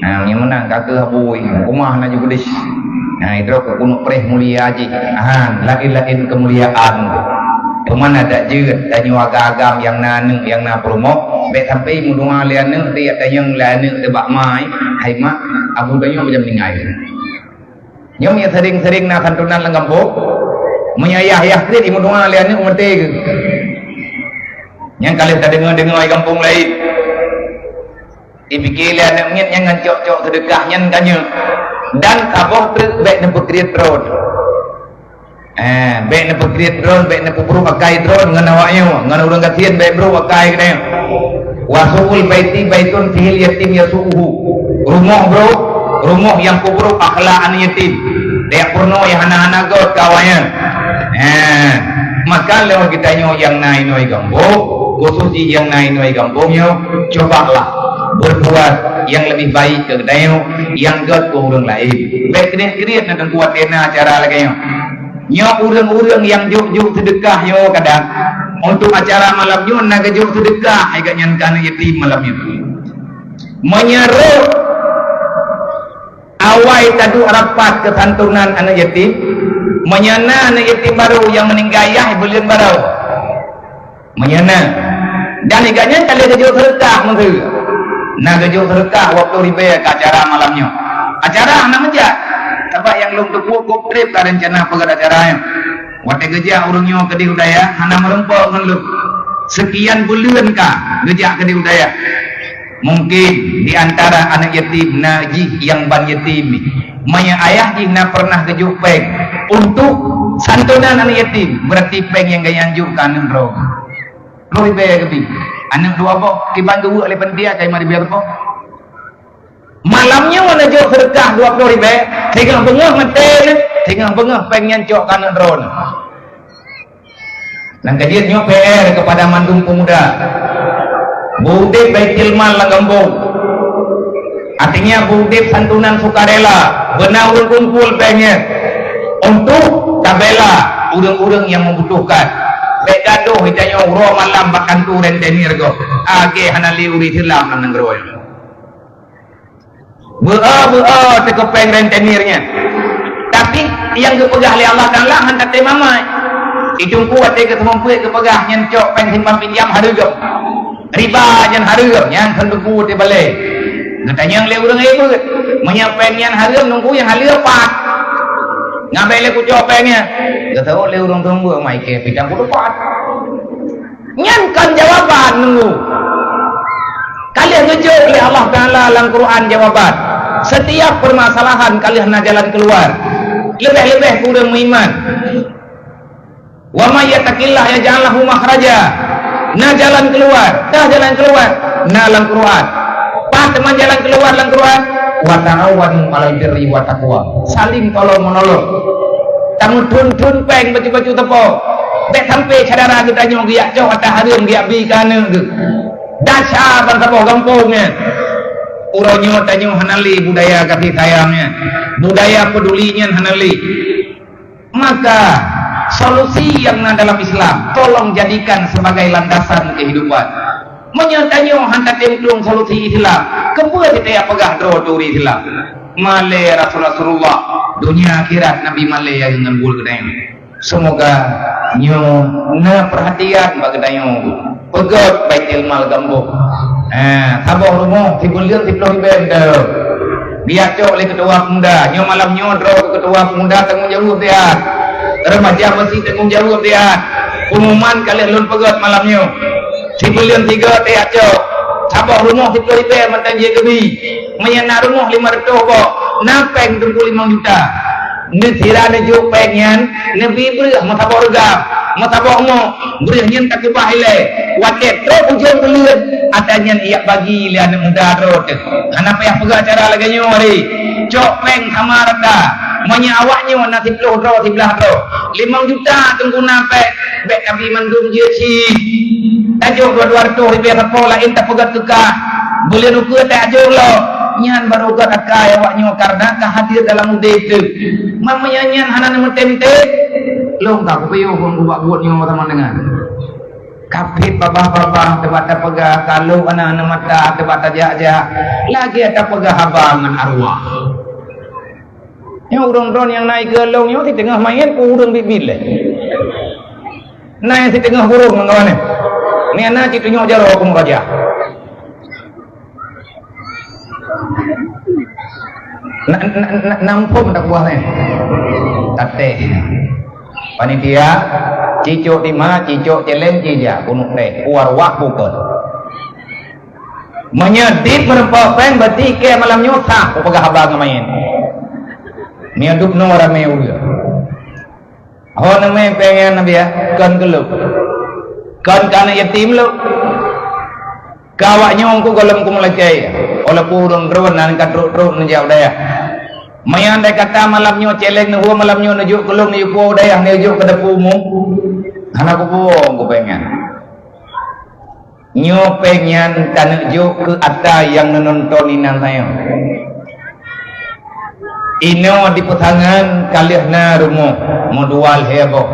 A: Yang menang kakak habui rumah na juga dis. Itu ke kuno preh mulia aji. Lain kemuliaan. Cuman ada jeut tanyo agam yang naneng yang na promo baik sampai mudunga liane dia tanyang liane tebak mai hai mak abu tanyo macam ningai. Nyom yang sering-sering na santunan lengampo menyayah-yah krit mudunga liane umate ke. Yang kalian tak dengar ai kampung lain. Dipikir liane ngit yang ngancok-cok sedekah nyan kanyo. Dan kaboh truk baik nempu kriat drone. Baik nempu kriat drone, baik nempu bro pakai drone ngan awaknya, ngan urang kasihan baik bro pakai kene. Wasul baiti baitun fihil yatim yasuhu. Rumah bro, rumah yang kubro akhlak an yatim. Dia purno yang anak-anak god kawayan. Maka lewat kita yang naik noi gambung, khusus yang naik noi gambungnya, cobalah berbuat yang lebih baik ke dayo yang god ke orang lain. Baik kriat nak kuat dena acara lagi nyo urang-urang yang juk sedekah yo kadang untuk acara malam nyo nak juk sedekah agak nyankan yatim malam nyo menyeru awai tadu rapat kesantunan anak yatim menyana anak yatim baru yang meninggal bulan baru menyana dan iganya kali juk sedekah mengke nak juk sedekah waktu ribe ke acara malamnya acara anak menjak sebab yang belum cukup trip ke rencana pegat acaranya waktu gejak urungnya ke di udaya anak merempok ngeluk sekian bulan kah gejak ke di udaya mungkin di antara anak yatim najih yang ban yatim maya ayah jina pernah kejuk peng untuk santunan anak yatim berarti peng yang gaya anjurkan bro lo ribe kepi anak dua boh kiban dua oleh pendia kayak mari biar boh malamnya mana jauh sedekah 20 ribu tinggal bengah meten tinggal bengah pengen cok kanan drone dan kajiannya PR kepada mandung pemuda Budip Baitul Mal Gambung artinya Budip santunan sukarela benar kumpul pengen untuk tabela urang-urang yang membutuhkan baik gaduh hitanya uro malam bahkan tu rentenir go age hanali uri silam nang groy Bea tekepeng rentenirnya. Tapi yang kepegah oleh Allah Ta'ala hantar temamai. Itu kuat dia ketemu kepegah nyencok peng simpan pinjam harga. Riba yang harga yang senduku dia balik. Katanya yang le urang ibu menyapeng yang harga nunggu yang harga pat. Ngambil le kucok pengnya. Gak tahu le urang tunggu mai ke pinjam kudu pat. Nyankan jawaban nunggu. Kalian ngejauh oleh Allah Ta'ala dalam Quran jawaban. Setiap permasalahan kalian nak jalan keluar. Lebih-lebih kurang beriman. Wa may yattaqillah yaj'al lahu makhraja. Nah jalan keluar, dah jalan keluar. Nah dalam Quran. Pak teman jalan keluar dalam Quran. Wa ta'awanu 'alal birri wa taqwa. Saling tolong menolong. Tamu tun peng baju-baju tepo. Bek sampai saudara kita nyong giak jauh atas harum giak bi kana ke. Dasar bangsa boh kampungnya. Uronyo tanyo hanali budaya kasih sayangnya, budaya pedulinya hanali. Maka solusi yang dalam Islam tolong jadikan sebagai landasan kehidupan. Menyatanyo hantar templung solusi Islam. Kemana kita yang pegah dro Islam? Male Rasulullah dunia akhirat Nabi Malay yang ngembul kedai. Semoga nyo na perhatian bagdayo pegot baitil mal gambok. Tabah rumah tibulian tiploh benda. Biar cok oleh ketua pemuda, nyo malam nyo draw ke ketua pemuda tanggung jawab dia. Remaja mesti tanggung jawab dia. Pengumuman kalian lun pegot malam nyo. Tibulian 3 teh cok. Tabah rumah tiploh benda mantan je kebi. Menyana rumah 500 kok. Napeng 25 juta. Ni sira ni juk pengen nabi berah matabok regam matabok mo berah nyen tak kebah ile waket tro ujung bulan atanya ia bagi lian muda rot ana payah pegak cara lagi nyo hari cok peng sama rada manya awaknya na tiploh ro tiblah ro 5 juta tunggu nape bek nabi mandum je si tajuk 200 ribu apa lain tak pegat kekah boleh ruku tak ajuk lo nyan baru kat akai awaknya karena hadir dalam udah itu mamanya nyan hanan mentemte long tak kupiyo pun buat buatnya teman dengan kapit babah-babah tempat pegah kalau anak-anak mata tempat aja lagi ada pegah habangan arwah yang urang-urang yang naik ke long yang di tengah main ku urang bibil naik di tengah burung mengkawan ni anak citunya jaro aku meraja nampum tak buah ni tate panitia cicok lima cicok celeng cija kunuk teh warwah bukan menyedit merempah peng berarti ke malam nyota aku pegah abang main ni aduk no rame udah oh namanya pengen nabi ya kan geluk kan kana yatim lu kawaknya aku golem ku melacai oleh purung drone nan kadruk menjauh daya mayan dai kata malamnya celeng nu malamnya nujuk kelung ni po daya nujuk ke depumu anak ku pengen nyo pengen tanujuk ke ada yang menonton inan saya ino di petangan kalihna rumah modual hebo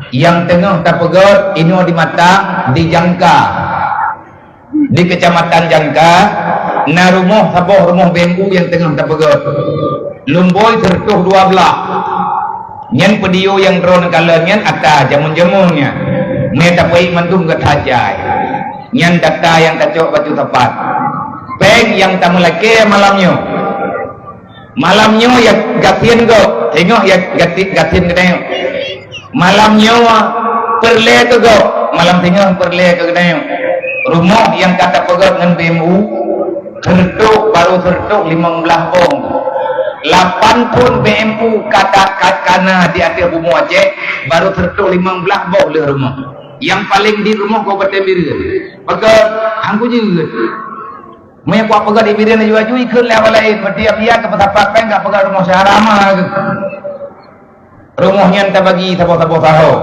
A: yang tengah tapegot ino di mata di jangka di kecamatan Jangka na rumah saboh rumah BMU yang tengah terpegot lumboy tertuh 12 nyen pediu yang drone kalenyan ata jamun-jamunnya ne tapai mandum gat hajai nyen data yang tacok batu tepat peng yang tamelake malamnya ya gatin go tengok ya gatin kedai malamnya perle tu go malam tengah perle ke kedai rumah yang kata pegat dengan BMU tertuk baru tertuk 15 bong 8 pun BMU kata kana di atas bumi Aceh baru tertuk 15 bong le rumah yang paling di rumah kau bertembir pegat angku juga mai kuat pegat di bidan juga jui ke level lain bertiap dia ke petapa peng enggak pegat rumah seharama rumahnya entah bagi tapo-tapo tahu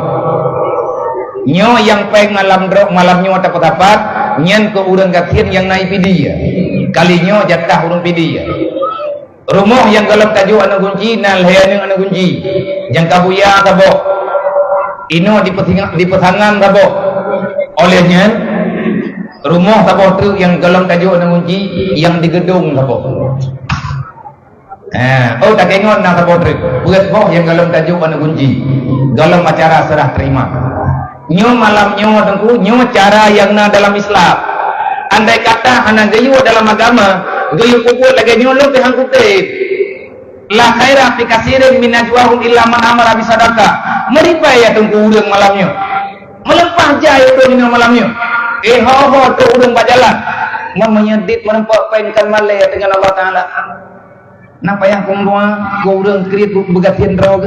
A: nyo yang peng malam nyo tapat nyen ke urang gatin yang naik pidia kali nyo jatah urang pidia rumah yang galam tajuk anak kunci nal hayang anak kunci yang kabuya tabo ino di pesangan tabo olehnya rumah tabo tu yang galam tajuk anak kunci yang di gedung tabo oh tak kengon nak tabo tu buat boh yang galam tajuk anak kunci galam acara serah terima nyo malam nyo tengku nyo cara yang na dalam Islam andai kata anak gayu dalam agama gayu pupuk lagi nyo lu pihang kutip la khaira fi kasirin min najwahum illa man amara bi sadaqah meripa ya tengku urang malam nyo melempah jaya tu nyo malam nyo ho tu urang bajalan menyedit menempak painkan malai dengan Allah Taala napa yang kumua ku urang kriet begatin rog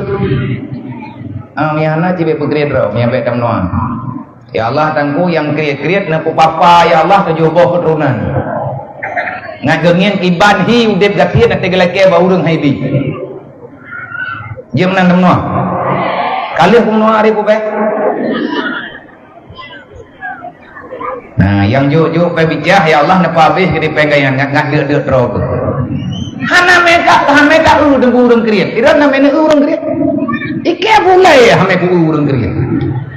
A: miana cibe pegred ro miabe tamnoan ya Allah tangku yang kriet-kriet na papa ya Allah tujuboh keturunan ngagengin iban hi udep gatin ate gelake ba urang haidi jem nan tamnoan kalih kumnoa ari pube nah yang juk pe bijah ya Allah napa habis ke dipengayan ngak deut ro hana meka urang kriet ira namene urang kriet ike bulai hame ku urang kriet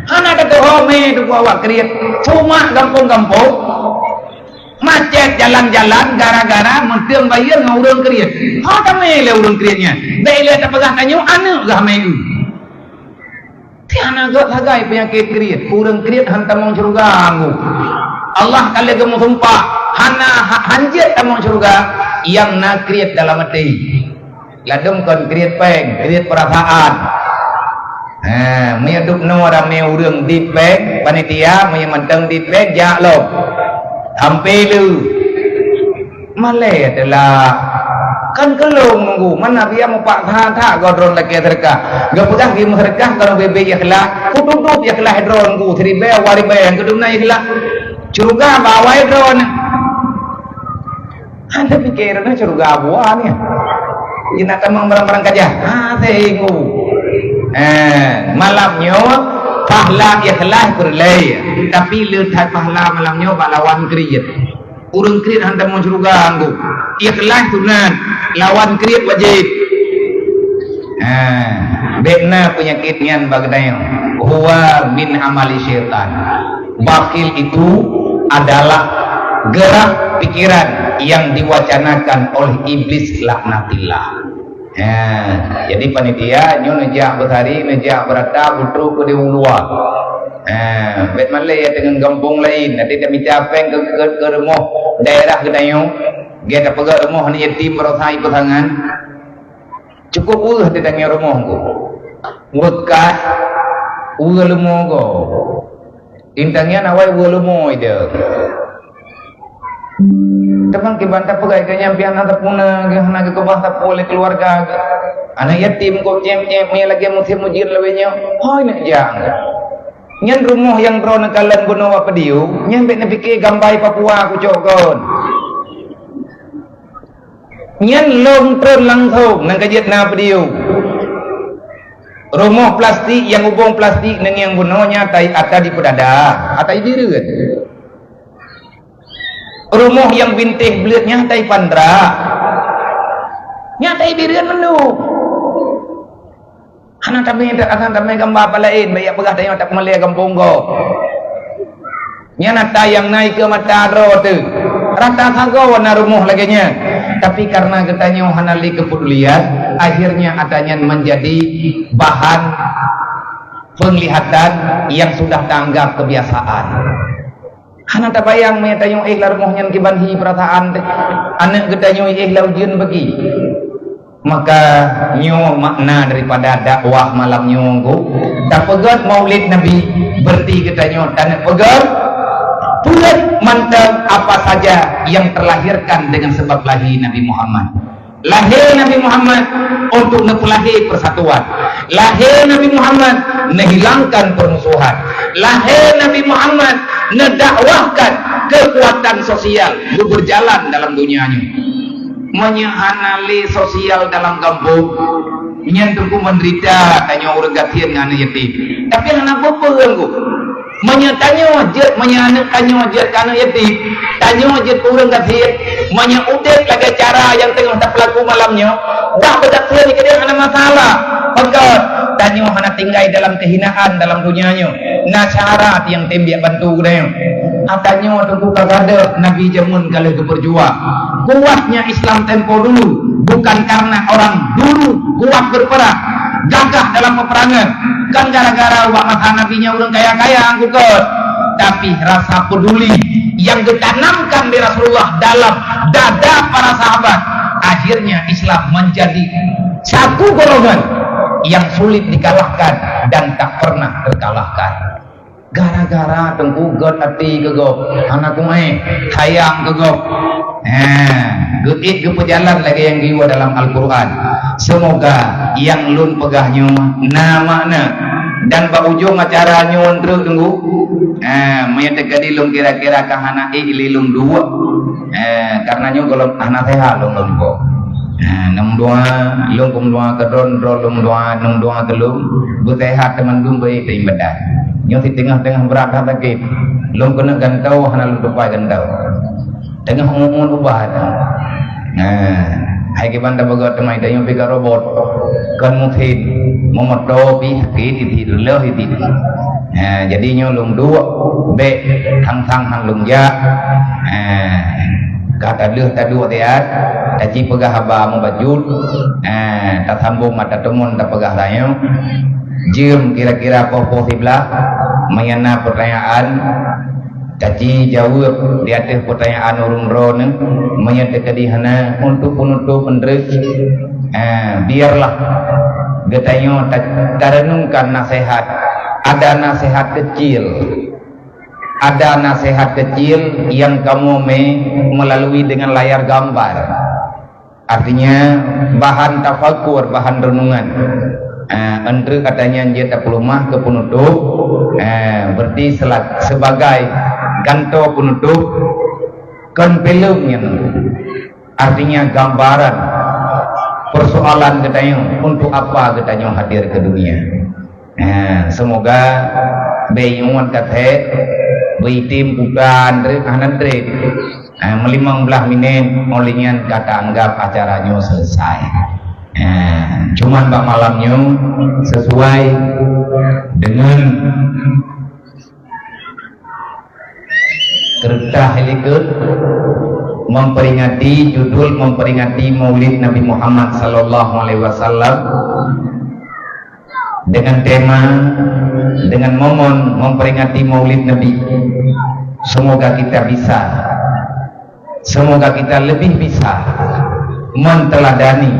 A: hana kata home tu awak kriet cuma gampung-gampung macam Beket jalan-jalan gara-gara mentang bayar dengan urang kriat. Ha kami le urang kriatnya. Bele tak pegah tanyo anak gah mai. Tiana gak lagai penyakit kriat. Urang kriat hantam mong surga anggu. Allah kali kamu sumpah hana hanjit tamong surga yang nak kriat dalam hati. Ladum kon kriat peng, kriat perasaan. Maya duk no rame urang dit peng, panitia maya mentang dit peng jak lop. Sampai lu malai adalah kan kelong nunggu mana dia mau pak tha godron lagi terka gak pegang di masyarakat kalau bebe ikhlas kututup ikhlas hidron ku seribe wari bayang kedumna ikhlas curuga bawa hidron anda pikirnya curuga buah nih jinak tamang barang-barang kajah tengok malamnya pahla ikhlas berlay tapi lihat pahla malamnya lawan kriat urang kriat hantar mau curuga anggu ikhlas tunan lawan kriat wajib bekna penyakitnya bagdayo huwa min amali syaitan. Bakil itu adalah gerak pikiran yang diwacanakan oleh iblis laknatillah. Jadi panitia nyo nejak berhari nejak berata butuh ke diung luar. Bet malay dengan kampung lain nanti kami capeng ke rumah daerah kedayo dia tak pegang rumah ni yatim berasai pasangan cukup di tengah rumahku ngutkas rumah ko intangnya nawai rumah itu teman kibanta pegai kanya pian anak puna gahana ke bahasa oleh keluarga anak yatim ko cem-cem me lagi musim mujir lewenya hoi nak jang nyan rumah yang bro nakalan buno apa diu nyan bet napike gambai Papua ku cokon nyan long tron langsung nang kajiat na apa diu rumah plastik yang hubung plastik nang yang bunonya tai ata di pedada ata idireut rumah yang bintih beletnya tai pandra nyata idireut mendu anak kami gambar apa lain banyak pegah tanya tak melia kampung go nyata yang naik ke mata ro tu rata sago warna rumah lagi nya tapi karena katanya hanali kepedulian akhirnya adanya menjadi bahan penglihatan yang sudah tanggap kebiasaan. Anak tak bayang menyatanya ikhlas rumahnya kibanhi perasaan anak katanya ikhlas ujian bagi maka nyo makna daripada dakwah malam nyonggo tak pegat maulid Nabi berarti katanya tak pegat bulat mantap apa saja yang terlahirkan dengan sebab lahir Nabi Muhammad. Lahir Nabi Muhammad untuk nepelahi persatuan. Lahir Nabi Muhammad menghilangkan permusuhan. Lahir Nabi Muhammad mendakwahkan kekuatan sosial berjalan dalam dunianya. Menyanali sosial dalam kampung nyentuhku menderita tanya orang gatian dengan yatim tapi anak bapa aku menyatanya wajib menyatanya wajib karena yatim tanya wajib orang gatian menyaudet lagi cara yang tengah tak pelaku malamnya dah berdakwah ni dia ada masalah maka tanya anak tinggal dalam kehinaan dalam dunianya nasyarat yang tembak bantu dia atanya tunggu kagada Nabi jamun kalau itu berjuang kuatnya Islam tempo dulu bukan karena orang dulu kuat berperang gagah dalam peperangan kan gara-gara uang mata nabinya orang kaya-kaya angkut tapi rasa peduli yang ditanamkan di Rasulullah dalam dada para sahabat akhirnya Islam menjadi satu golongan yang sulit dikalahkan dan tak pernah terkalahkan gara-gara tengku god hati kegop anakku main sayang kegop Gutit ke pejalan lagi yang jiwa dalam Al-Quran. Semoga yang lun pegahnya namanya dan ujung acara nyun terus tunggu menyatakan dilung kira-kira kahana lilung dua karena nyo kalau anak sehat lung kok nung dua lung kum dua kedon lung dua kelum bersehat teman gum baik te ibadah nyo di tengah-tengah berat lagi lung kena gantau hana lung tupai gantau tengah umum ubah hai ke banda bagot temai dayo pika robot kan mungkin memoto pi hati leh itu jadinya lung dua be thang han lung ja kata leh tadu tiat taji pegah haba membajut tak sambung mata temun tak pegah layu jim kira-kira poh-poh sebelah menyana pertanyaan taji jawab di atas pertanyaan urung ron menyata kedihana untuk penutup pendek biarlah getanyo tarenungkan nasihat. Ada nasihat kecil yang kamu melalui dengan layar gambar, artinya bahan tafakur, bahan renungan. Entre katanya dia tak pelumah ke penutup, berarti sebagai ganto penutup kan filmnya, artinya gambaran persoalan katanya untuk apa katanya hadir ke dunia. Semoga bayungan kata tim bukan nanti melimang belah minit olehnya kata anggap acaranya selesai. Cuman bak malamnya sesuai dengan kertas helikut memperingati judul memperingati Maulid Nabi Muhammad sallallahu alaihi wasallam dengan tema dengan momen memperingati Maulid Nabi. Semoga kita lebih bisa menteladani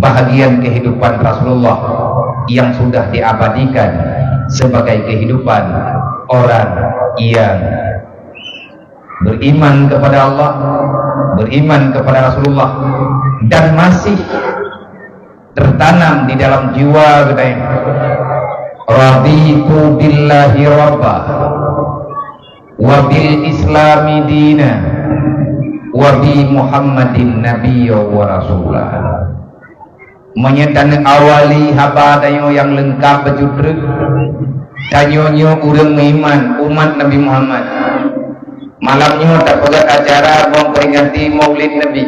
A: bahagian kehidupan Rasulullah yang sudah diabadikan sebagai kehidupan orang yang beriman kepada Allah, beriman kepada Rasulullah, dan masih tertanam di dalam jiwa kita. Raditu billahi rabba wa bil islami dina wa bi Muhammadin nabiyya wa rasulah. Menyatakan awali haba dayo yang lengkap bejudruk tanyonyo urang iman umat Nabi Muhammad. Malamnya tak pegat acara memperingati Maulid Nabi.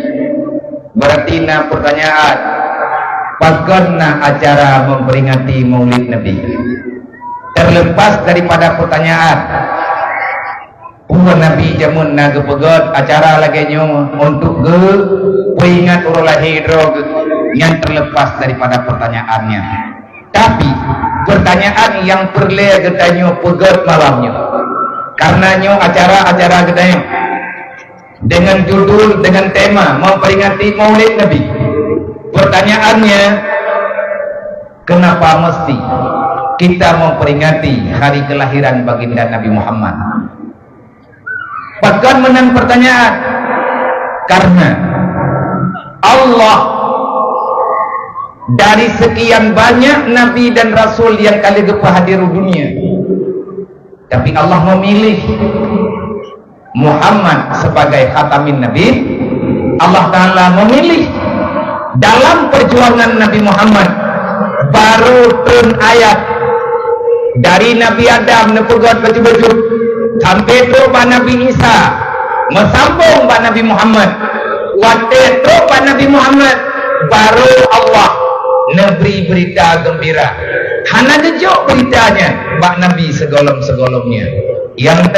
A: Berarti na pertanyaan, bagaimana acara memperingati Maulid Nabi? Terlepas daripada pertanyaan, Nabi jamun na gepegat acara lagi nyo untuk ingat urang lahir yang terlepas daripada pertanyaannya. Tapi pertanyaan yang perlu getanyo pegat malamnya. Karena nyo acara-acara getanyo dengan judul, dengan tema memperingati Maulid Nabi. Pertanyaannya, kenapa mesti kita memperingati hari kelahiran baginda Nabi Muhammad? Bahkan menang pertanyaan, karena Allah dari sekian banyak Nabi dan Rasul yang kali gepah hadir dunia, tapi Allah memilih Muhammad sebagai khatamin Nabi. Allah Ta'ala memilih dalam perjuangan Nabi Muhammad baru turun ayat dari Nabi Adam nepegat baju-baju sampai tu Pak Nabi Isa mesambung Pak Nabi Muhammad waktu tu Pak Nabi Muhammad baru Allah neberi berita gembira. Hana gejuk beritanya Pak Nabi segolong-segolongnya. Yang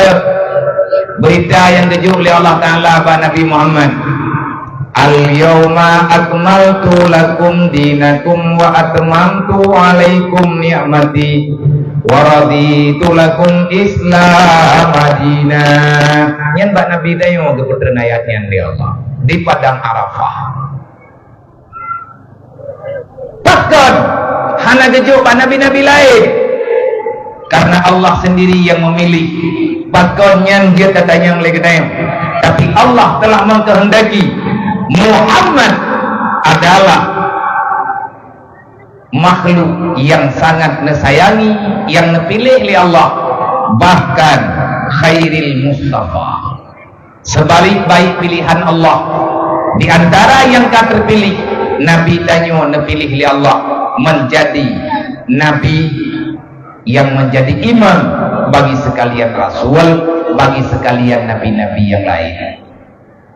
A: berita yang gejuk oleh Allah Ta'ala Pak Nabi Muhammad, Al-yawma akmaltu lakum dinakum wa atmamtu alaikum ni'mati wa raditu lakum Islam madinah. Yang Pak Nabi dayo keputeran ayatnya di Allah di padang Arafah. Bahkan hana gejuk Pak Nabi-Nabi lain, karena Allah sendiri yang memilih. Bahkan yang dia katanya yang lagi tanya, tapi Allah telah mengkehendaki Muhammad adalah makhluk yang sangat nesayangi, yang nepilih oleh Allah, bahkan khairil Mustafa, sebaik-baik pilihan Allah. Di antara yang tak terpilih, Nabi tanyo nepilih oleh Allah menjadi Nabi yang menjadi imam bagi sekalian Rasul, bagi sekalian Nabi-Nabi yang lain.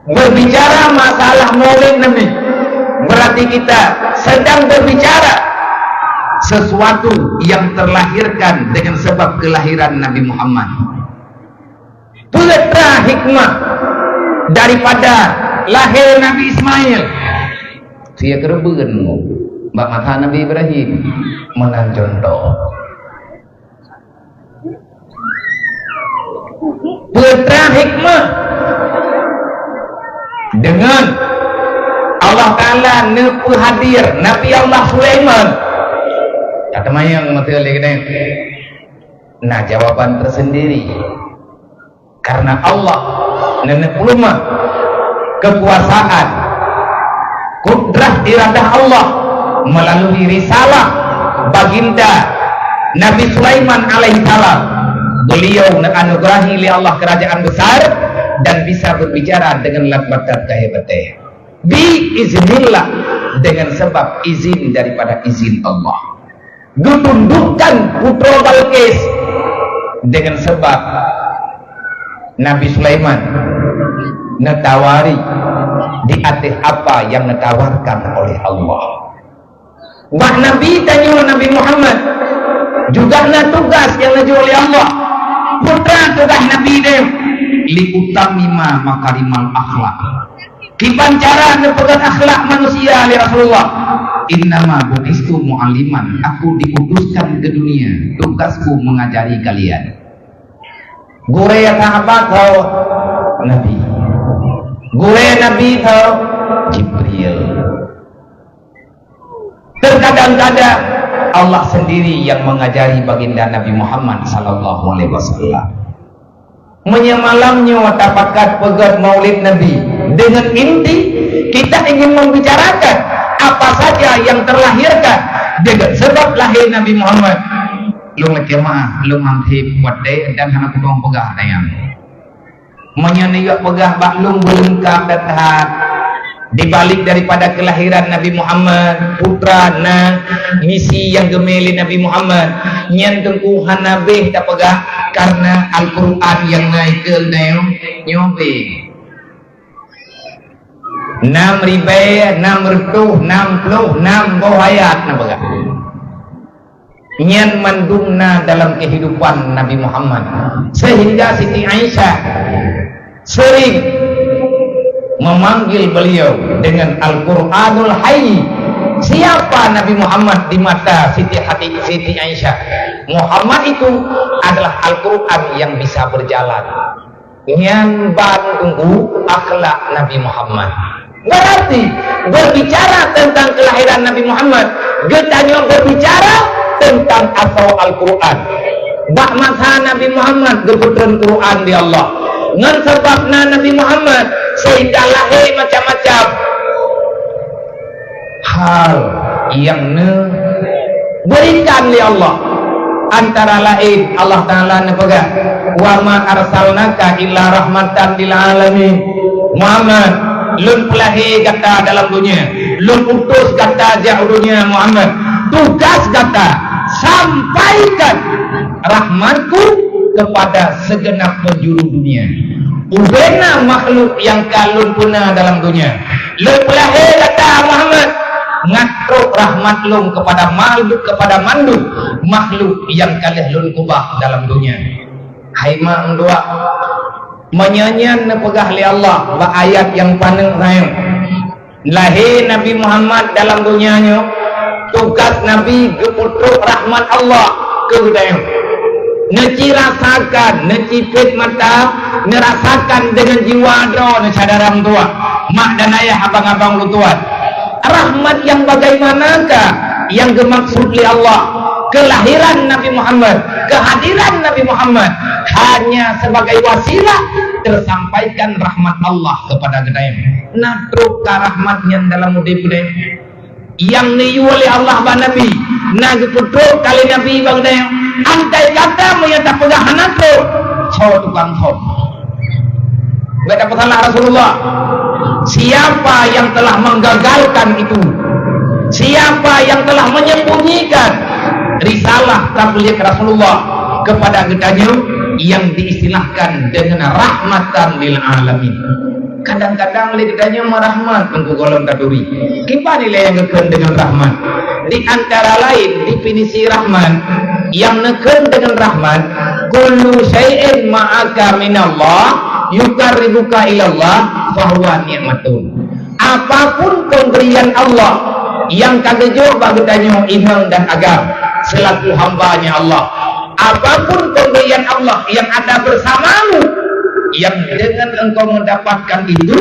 A: Berbicara masalah Maulid Nabi, berarti kita sedang berbicara sesuatu yang terlahirkan dengan sebab kelahiran Nabi Muhammad. Pula hikmah daripada lahir Nabi Ismail dia kerebeun mbak mata Nabi Ibrahim menang contoh putra hikmah dengan Allah Ta'ala nepu hadir Nabi Allah Sulaiman kata mayang mati lagi nah jawaban tersendiri karena Allah nenepu rumah kekuasaan kudrah iradah Allah melalui risalah baginda Nabi Sulaiman alaihissalam beliau menganugerahi oleh Allah kerajaan besar dan bisa berbicara dengan lakbatat kehebatan biiznillah dengan sebab izin daripada izin Allah ditundukkan putra Balqis dengan sebab Nabi Sulaiman netawari di atas apa yang ditawarkan oleh Allah. Bah Nabi tanya Nabi Muhammad juga na tugas yang dijual oleh Allah. Putra tugas Nabi dia liutamima makarimal akhlak. Kipan cara nepegat akhlak manusia oleh Rasulullah. Innama budistu mu'aliman. Aku diutuskan ke dunia. Tugasku mengajari kalian. Gure yang sahabat tahu Nabi. Gure Nabi tahu Jibril. Terkadang-kadang Allah sendiri yang mengajari baginda Nabi Muhammad sallallahu alaihi wasallam. Menyemalamnya watapakat pegat maulid Nabi dengan inti kita ingin membicarakan apa saja yang terlahirkan dengan sebab lahir Nabi Muhammad. Lu ngejemaah, lu mantip wadai dan anak kudong pegah dayang. Menyaniak pegah baklung belengkap dathat. Dibalik daripada kelahiran Nabi Muhammad, putra na misi yang gemeli Nabi Muhammad, nyen tengkuhan Nabi tak pegah karena Al-Quran yang naik ke nyobe. 6.666 ayat na pegah. Nyen mendungna dalam kehidupan Nabi Muhammad sehingga Siti Aisyah sering memanggil beliau dengan Al-Quranul Hayy. Siapa Nabi Muhammad di mata Siti Aisyah? Muhammad itu adalah Al-Quran yang bisa berjalan. Yang tunggu akhlak Nabi Muhammad. Berarti berbicara tentang kelahiran Nabi Muhammad, getanya berbicara tentang asal Al-Quran. Bak masa Nabi Muhammad geputran Quran di Allah. Ngan sebabna Nabi Muhammad sehingga lahir macam-macam hal yang berikan oleh Allah. Antara lain Allah Ta'ala nepegang wa ma arsalnaka illa rahmatan lil alamin. Muhammad lun pelahi kata dalam dunia, lun utus kata jauh dunia. Muhammad tugas kata sampaikan rahmatku kepada segenap penjuru dunia. Ubena makhluk yang kalun punah dalam dunia. Lepelahe kata Muhammad ngatruk rahmat lum kepada manduk makhluk yang kalih lun kubah dalam dunia. Haima dua menyanyian nepegah li Allah ba ayat yang paneng rayu. Lahir Nabi Muhammad dalam dunianya, tugas Nabi geputruk rahmat Allah ke dunia. Neci rasakan, neci pit mata, nerasakan dengan jiwa do, necadaram tua, mak dan ayah abang-abang lu tuan. Rahmat yang bagaimanakah yang dimaksud oleh Allah? Kelahiran Nabi Muhammad, kehadiran Nabi Muhammad hanya sebagai wasilah tersampaikan rahmat Allah kepada gedayam. Natruk rahmatnya dalam udip gedayam. Yang niyu oleh Allah ba Nabi, nagi putruk kali Nabi bang gedayam. Andai kata menyata pegang anakku tukang sop beda pesalah Rasulullah. Siapa yang telah menggagalkan itu, siapa yang telah menyembunyikan risalah tabligh Rasulullah kepada gedanya yang diistilahkan dengan rahmatan lil alamin. Kadang-kadang lidahnya merahmat untuk golong kaduri. Kipa nilai yang ngeken dengan rahmat. Di antara lain definisi rahmat yang ngeken dengan rahmat, kullu syai'in ma'aka minallah yuqarribuka ilallah fahuwa ni'matun. Apapun pemberian Allah yang kagejo bagi tanyo iman dan agam selaku hambanya Allah, apapun pemberian Allah yang ada bersamamu, yang dengan engkau mendapatkan itu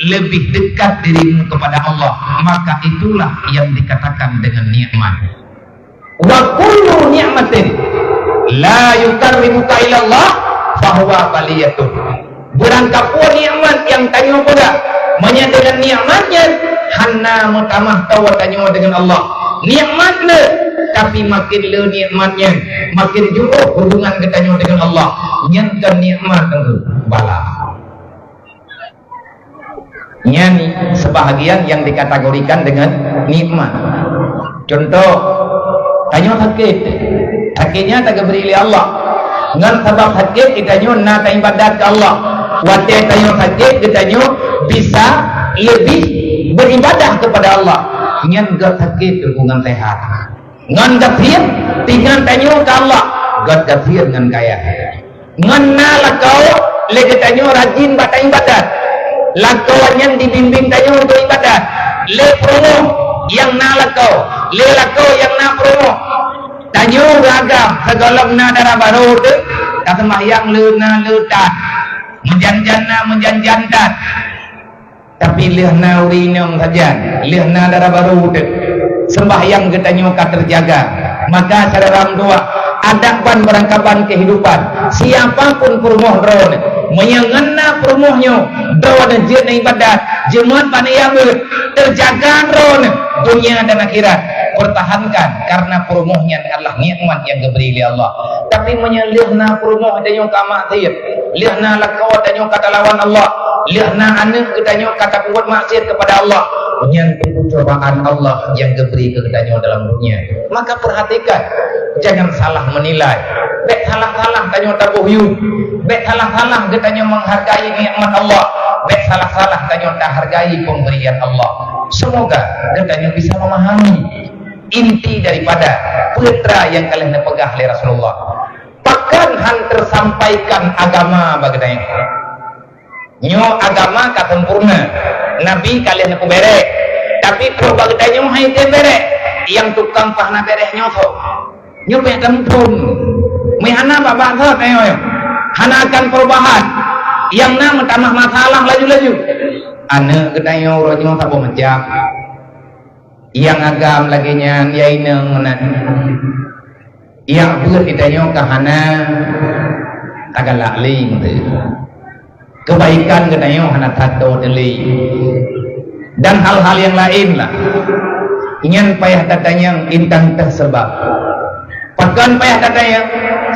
A: lebih dekat dirimu kepada Allah, maka itulah yang dikatakan dengan nikmat. Wa kullu ni'matin la yukarrimuka ila Allah fahuwa baliyatun. Berangkapun nikmat yang tanyo pada dengan nikmatnya hana mutamah tawa tanyo dengan Allah nikmatnya, tapi makin le nikmatnya makin juga hubungan ketanyo dengan Allah nyantan nikmat tentu bala nyani sebahagian yang dikategorikan dengan nikmat. Contoh tanyo sakitnya tak beri oleh Allah ngan sebab sakit kitanyo na ta ibadat ke Allah wate tanyo sakit kitanyo bisa lebih beribadah kepada Allah ngan gak sakit hubungan sehat ngan gafir tinggal tanyo ke Allah gak gafir ngan kaya ngan na lakau lagi tanyo rajin bata ibadat lakauan yang dibimbing tanyo untuk ibadat le promo yang na lakau le lakau yang na promo tanyo beragam segala na darah baru tu tak sembahyang le na le tak menjantan tapi lihna urinong saja lihna darah baru tu sembahyang ketanyo ka terjaga. Maka cara ram doa adaban berangkapan kehidupan siapapun perumoh drone menyangana perumohnya drone jeun ibadat jemaat panayang terjaga drone dunia dan akhirat pertahankan karena perumohnya adalah nikmat yang diberi oleh Allah. Tapi menyalihna perumoh danyo ka maksiat lihna lakau danyo kata lawan Allah lihna anak kedanyo kata buat maksiat kepada Allah menyentuh cobaan Allah yang diberi kedanyo dalam dunia. Maka perhatikan jangan salah menilai bek salah-salah danyo tabuhyun bek salah-salah kedanyo menghargai nikmat Allah bek salah-salah danyo tak hargai pemberian Allah. Semoga kedanyo bisa memahami inti daripada putra yang kalian pegah oleh Rasulullah. Bahkan han tersampaikan agama bagadanya nyo agama ka sempurna nabi kalian ku berek tapi pro bagadanya hai te berek yang tukang pahna berek nyo so nyo pe tempun me hana baba tho tayo hana akan perubahan yang na menambah masalah laju-laju ane kedayo ronyo tak macam yang agam lagi nyan yai neng yang buat ditanya kahana tagala ling kebaikan ketanya hana tato deli dan hal-hal yang lain lah ingin payah katanya intang tersebab bahkan payah katanya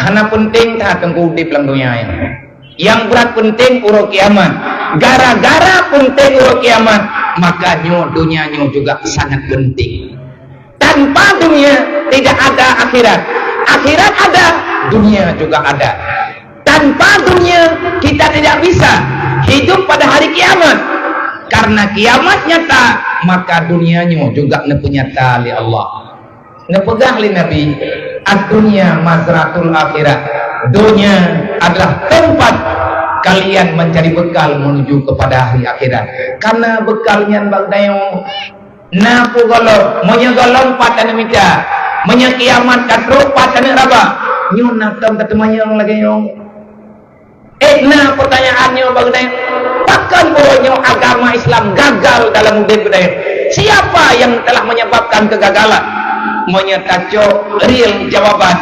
A: hana penting tak tengku di pelang dunia yang berat penting urut kiamat gara-gara penting urut kiamat maka dunia juga sangat penting. Tanpa dunia tidak ada akhirat. Akhirat ada, dunia juga ada. Tanpa dunia kita tidak bisa hidup pada hari kiamat. Karena kiamat nyata, maka dunianya juga nyata oleh Allah. Nepegah oleh Nabi, ad-dunya mazratul akhirat. Dunia adalah tempat kalian mencari bekal menuju kepada hari akhirat. Karena bekalnya bagdayo napu golong menyegolong patana mita menyekiamat katro patana raba nyu natam ketemunya lagi yo na pertanyaannya bagdayo bahkan bahwa agama Islam gagal dalam hidup budaya. Siapa yang telah menyebabkan kegagalan? Menyataco real jawaban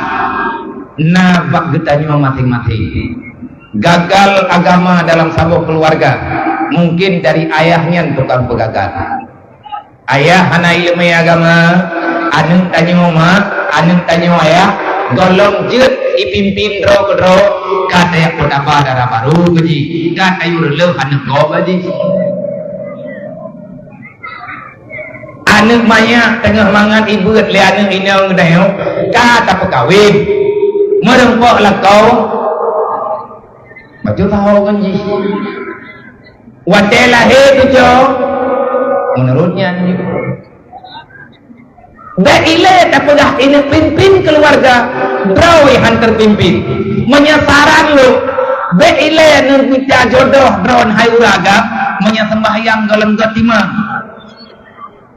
A: na bagdayo masing-masing. Gagal agama dalam sebuah keluarga mungkin dari ayahnya tukang pegagal. Ayah hana ilmu agama anu tanyo ma anu tanyo ayah golong jeut ipimpin ro kata yang pedapa darah baru gaji kata yurleuh anu go gaji anu maya tengah mangan ibu le anu inang dayo kata pekawin merempok lakau baju tahu kan ji watela he tu jo menurutnya ni baile tak pedah ini pimpin keluarga brawi han terpimpin menyasaran lu be ile nur minta jodoh drone hai uraga monya sembahyang golem gatima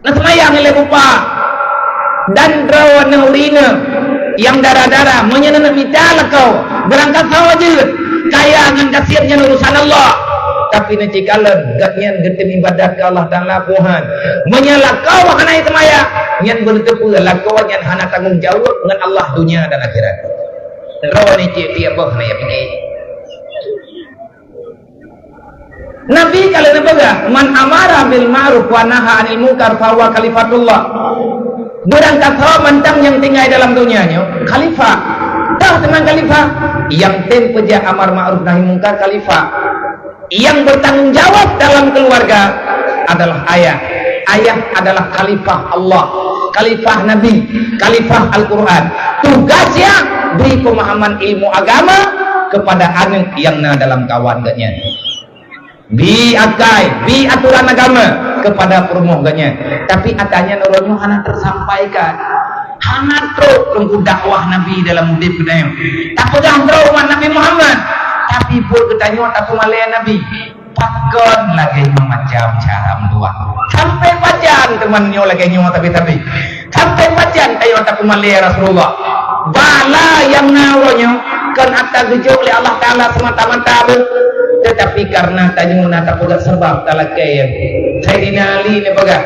A: na sembahyang ile bupa dan drone urina yang darah-darah monya na minta lah kau berangkat sawajud kaya ngan kasirnya urusan Allah tapi nanti kalen gatnya getem ibadat ke Allah Ta'ala Tuhan menyala kau hanai semaya nyan bertepu lah kau nyan hana tanggung jawab dengan Allah dunia dan akhirat rawan ini dia boh na ya pergi Nabi kalau nabaga man amara bil ma'ruf wa naha 'anil munkar fa huwa khalifatullah berangkat hawa mentang yang tinggal dalam dunianya khalifah tahu teman khalifah yang tempeja amar ma'ruf nahi munkar khalifah yang bertanggung jawab dalam keluarga adalah ayah adalah khalifah Allah khalifah Nabi khalifah Al-Quran tugasnya beri pemahaman ilmu agama kepada anak yang dalam kawannya bi akai bi aturan agama kepada permohogannya tapi atanya nurunnya hana tersampaikan hana terus dakwah Nabi dalam hidup kita tak pegang terus Nabi Muhammad tapi pun ketanya tak malaya Nabi pakon lagi macam cara dua sampai pajan temannya lagi nyawa tapi sampai pajan tayo tak malaya Rasulullah bala yang naronya kan atas dijuk oleh Allah Ta'ala semata-mata tetapi karena tanyuna tak pegat sebab talakai Sayyidina Ali ni pegat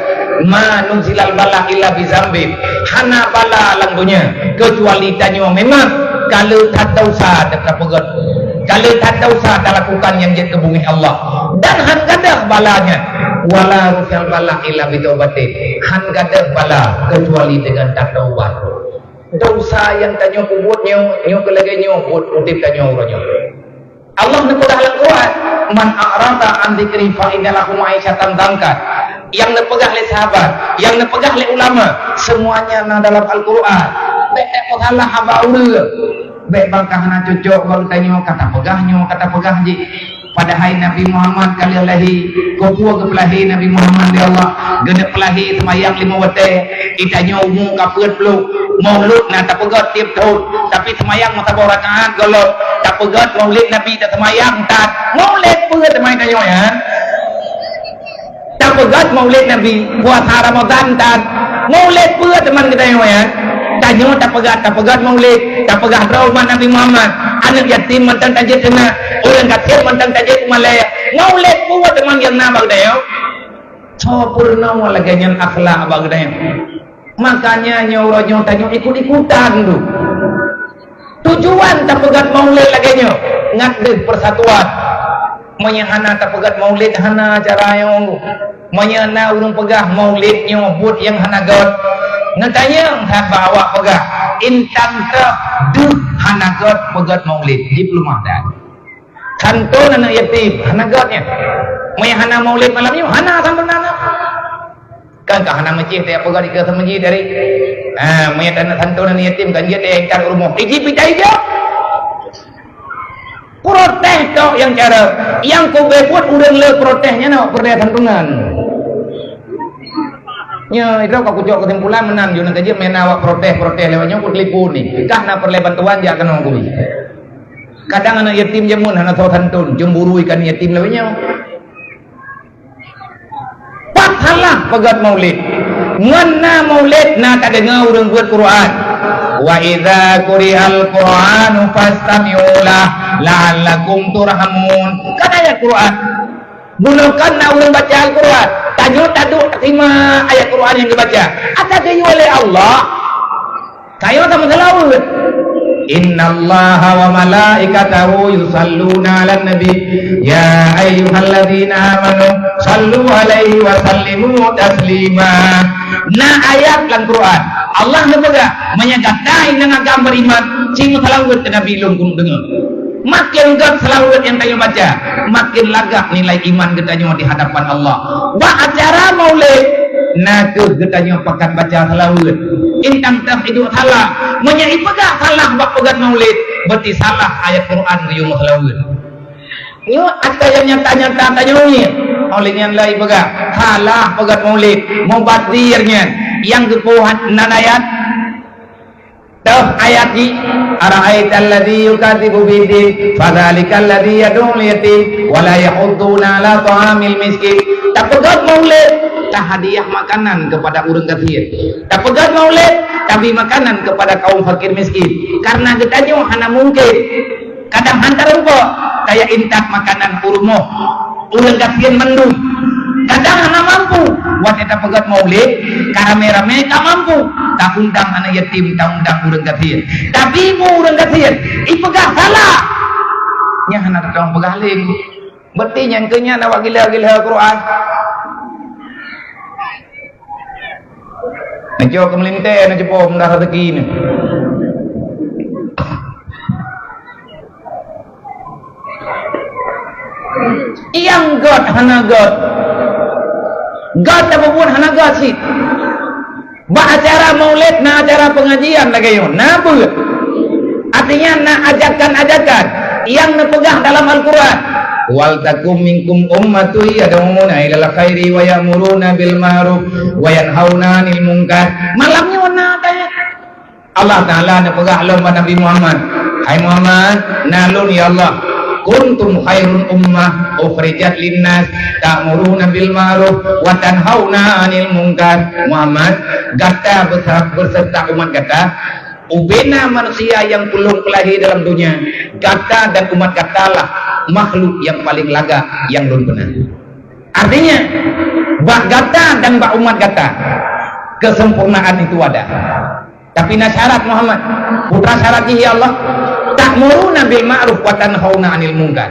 A: ma nunzilal bala illa bizambib hana bala langgunya kecuali tanyo memang kalau tak dosa tak pegat kalau tak dosa tak lakukan yang jadi kebumi Allah dan han gadah balanya wala rusal bala illa bitaubatin han gadah bala kecuali dengan tak taubat dosa yang tanyo kubutnya nyo kelagi nyo udip tanyo uranyo Allah nepedah Al-Quran man a'rada an dzikri fa inna lahu ma'isyatan dangkat yang nepegah oleh sahabat yang nepegah oleh ulama semuanya dalam Al-Quran betek penghalah haba ulu baik bangkah na cocok baru tanya kata pegah ji pada hari Nabi Muhammad kali lahi kopua ke pelahi Nabi Muhammad ya Allah gede pelahi semayang 5 waktu itanya umum kaput peluk maulud na tak pegat tiap tahun tapi semayang masa rakaat golok tak pegat maulid Nabi tak semayang tak maulid pegat teman tanya ya tak pegat maulid Nabi puasa Ramadan tak maulid pegat teman kita ya tanya tak pegat maulid tak pegat rahmat Nabi Muhammad anak yatim mantan tajid kena orang kafir mantan tajid malaya maulid buat teman yang nabag dayo sempurna lagi yang akhlak bag dayo makanya nyawa tanya ikut-ikutan tu tujuan tak pegat maulid lagi nyo ngadeh persatuan menyahana tak pegat maulid hana cara yang menyana urung pegah maulid nyobut yang hana god ngetanya bawa pegah intan tak duh hanagot pegat maulid di pelumah dan kantun anak yatim hanagotnya mai hana maulid malamnya hana sampai nana kan ka hana masjid dia pegat ke masjid dari mai tanah kantun anak yatim kan dia engkar rumah iji pitai dia protes kau yang cara yang kau buat urang le protesnya nak perdaya santunan nya itu kau kucok kesimpulan menang juna kaji main awak protes lewatnya aku telipun ni karena perle bantuan dia akan nongkui kadang anak yatim jamun anak tahu santun jemburu ikan yatim lewatnya pathalah pegat maulid ngana maulid na tak dengar urang buat Quran wa idza quri'al qur'anu fastami'u la'allakum turhamun kan ayat Quran gunakan na urang baca Al-Quran tanya taduk terima ayat Quran yang dibaca ada kayu oleh Allah kayu sama selawat innallaha wa malaikatahu yusalluna ala nabi ya ayyuhalladzina amanu sallu alaihi wa sallimu taslima nah ayat lan Quran Allah nebaga menyagadai dengan gambar iman cing selawat ke Nabi lungkung dengar makin gak selawat yang tayo baca makin lagak nilai iman kita di hadapan Allah wa acara maulid nak kita pakat baca selawat intang tak itu salah menyai pegah salah bak pegat maulid berarti salah ayat Quran yang selawat nyo ada yang nyata-nyata tanya oleh yang lain pegah salah pegat maulid mau badirnya yang kepuhan nanayat Tahu ayat ni, ara'aital ladzi yukadzibu bid-din, fadzalikal ladzi yad'ul yatim wa la yahudduna 'ala ta'amil miskin. Tak pegat maulid, tak hadiah makanan kepada orang kafir. Tak pegat maulid, tapi makanan kepada kaum fakir miskin. Karena getanyo hana mungkin. Kadang hantar engko kayak intak makanan urmoh. Orang kafir mendung. Kadang hana mampu. Buat kita pegat maulid, karame-rame tak mampu. Tak undang anak yatim, tak undang orang kafir. Tapi mu orang kafir, ipegah salah. Nya hana tukang pegaling. Berarti yang kenya nak gila-gila Quran. Nak jauh ke melintai, nak jepom dah rezeki ni. Yang God hana God. God apa pun hana God sih. Ba acara maulid, na acara pengajian lagi yo. Na apa? Artinya na ajakan-ajakan yang napegah dalam Al-Quran. Wal takum minkum ummatun yad'una ilal khairi wa ya'muruna bil ma'ruf wa yanhauna 'anil munkar. Malamnya warna ayat. Allah Taala napegah lomba Nabi Muhammad. Hai Muhammad, nalun ya Allah. Kuntum khairun ummah ukhrijat linnas ta'muruna bil ma'ruf wa tanhauna 'anil munkar. Muhammad, gata berserta umat gata ubena manusia yang belum lahir dalam dunia. Gata dan umat gata lah makhluk yang paling laga yang belum benar. Artinya bak gata dan bak umat gata kesempurnaan itu ada. Tapi syarat Muhammad, putra syarat ya Allah, ta'muruna bil ma'ruf wa tanhauna 'anil munkar.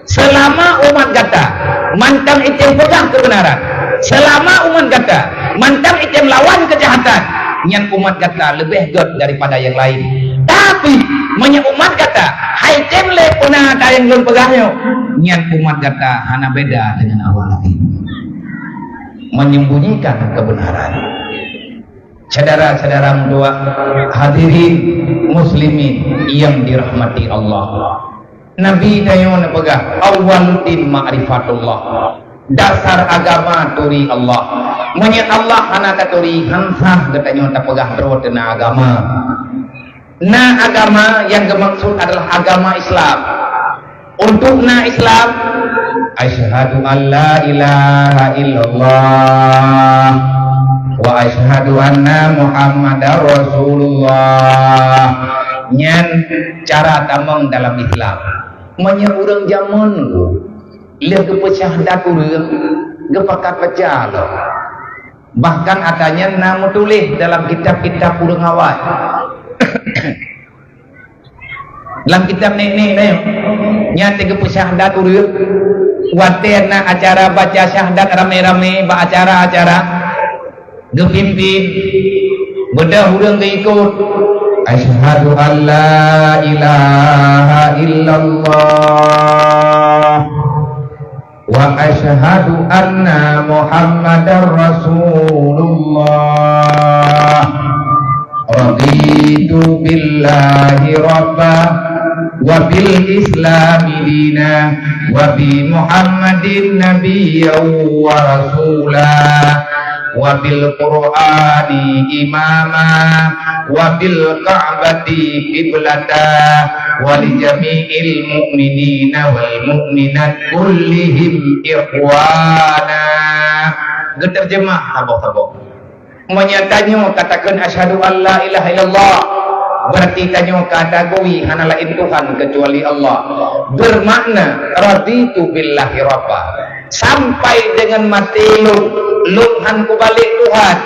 A: Selama umat gata mantang item pegang kebenaran, selama umat gata mantang item lawan kejahatan, nyan umat kata lebih god daripada yang lain. Tapi menye umat kata hai temle puna ada yang belum pegahnya, nyan umat kata hana beda dengan awal lain, menyembunyikan kebenaran. Saudara-saudara doa hadirin muslimin yang dirahmati Allah, Nabi dayon pegah awwaluddin ma'rifatullah. Dasar agama turi Allah. Menye Allah hana katuri hansah katanya tak pegah terus na agama. Na agama yang dimaksud adalah agama Islam. Untuk na Islam, asyhadu an la ilaha illallah wa asyhadu anna Muhammadar Rasulullah. Nyan cara tamang dalam Islam. Menye urang zaman lihat kepecah dakurang, kepakat pecah loh. Bahkan adanya nama tulis dalam kitab-kitab urang awal. Dalam kitab ni, nyata kepecah dakurang. Waterna acara baca syahadat rame-rame, ba acara-acara, gepimpin, bedah urang keikut. Asyhadu an la ilaha illallah wa asyhadu anna Muhammadar Rasulullah. Raditu billahi rabba wa bil islami dina wa bi Muhammadin nabiyyan wa rasulah wa bil qur'ani imama wa bil ka'bati qiblata wa li jami'il mu'minina wal mu'minat kullihim ikhwana. Terjemah tabok-tabok menyatanya katakan asyhadu an la ilaha illallah, berarti tanyo katagui hana lain Tuhan kecuali Allah. Bermakna raditu billahi rabba, sampai dengan mati lunghan ku balik Tuhan,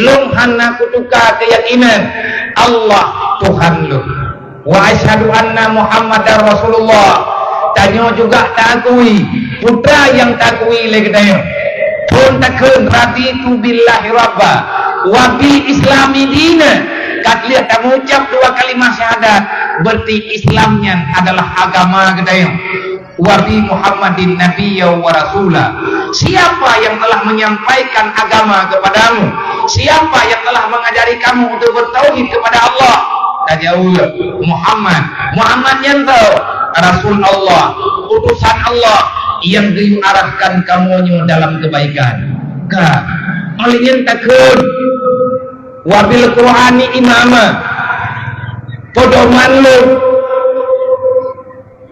A: lunghan aku tukar keyakinan Allah Tuhan lu. Wa asyhadu anna Muhammadar Rasulullah, tanyo juga takui putra yang takui lagi tanyo pun takun raditu billahi rabba wa bil islami dina. Kat lihat tak mengucap dua kalimat syahadat, berarti Islamnya adalah agama kita. Wa bi Muhammadin nabiyya wa rasulah. Siapa yang telah menyampaikan agama kepadamu, siapa yang telah mengajari kamu untuk bertauhid kepada Allah, tajauh Muhammad yang tahu Rasul Allah, utusan Allah yang diarahkan kamu dalam kebaikan. Ka, malingin takun wabil Qur'ani imama, pedoman lu,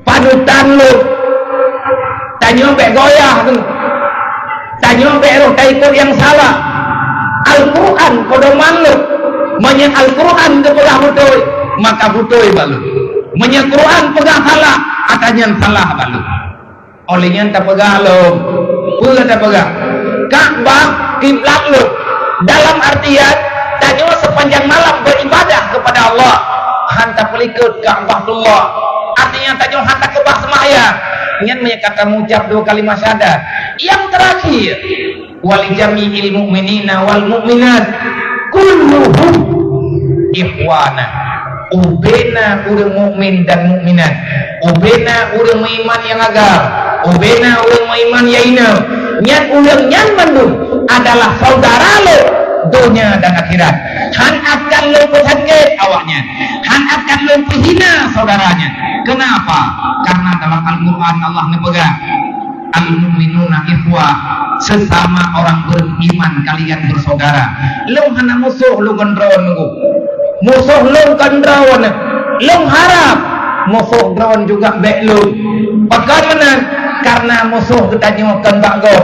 A: panutan lu, tanya sampai goyah tu, tanya sampai roh tak ikut yang salah. Al-Quran pedoman lu, menyak Al-Quran ke pegang betul, maka betul balu. Menyak Quran pegang salah, atanya salah balu. Olehnya tak pegang lu, pula tak pegang. Ka'bah kiblat lu, dalam artian tanya sepanjang malam beribadah kepada Allah, hantar pelikut Ka'batullah, artinya tanya hantar kebah semaya. Ingat punya kata mengucap 2 kalimat syahadat. Yang terakhir, walijami'il mu'minina wal mu'minat kulluhum ikhwana. Ubena urang mukmin dan mukminat, ubena urang iman yang agar, ubena urang iman yaina, nyan urang nyan mandung adalah saudara lo dunia dan akhirat. Han akan lo pesakit awaknya, han akan lo hina saudaranya. Kenapa? Karena dalam Al-Quran Allah nepegang al-mu'minuna ikhwah, sesama orang beriman kalian bersaudara. Lo hana musuh lo gendron nunggu, musuh lo gendron, lo harap musuh gendron juga baik lo. Bagaimana? Karena musuh kita nyokan bago,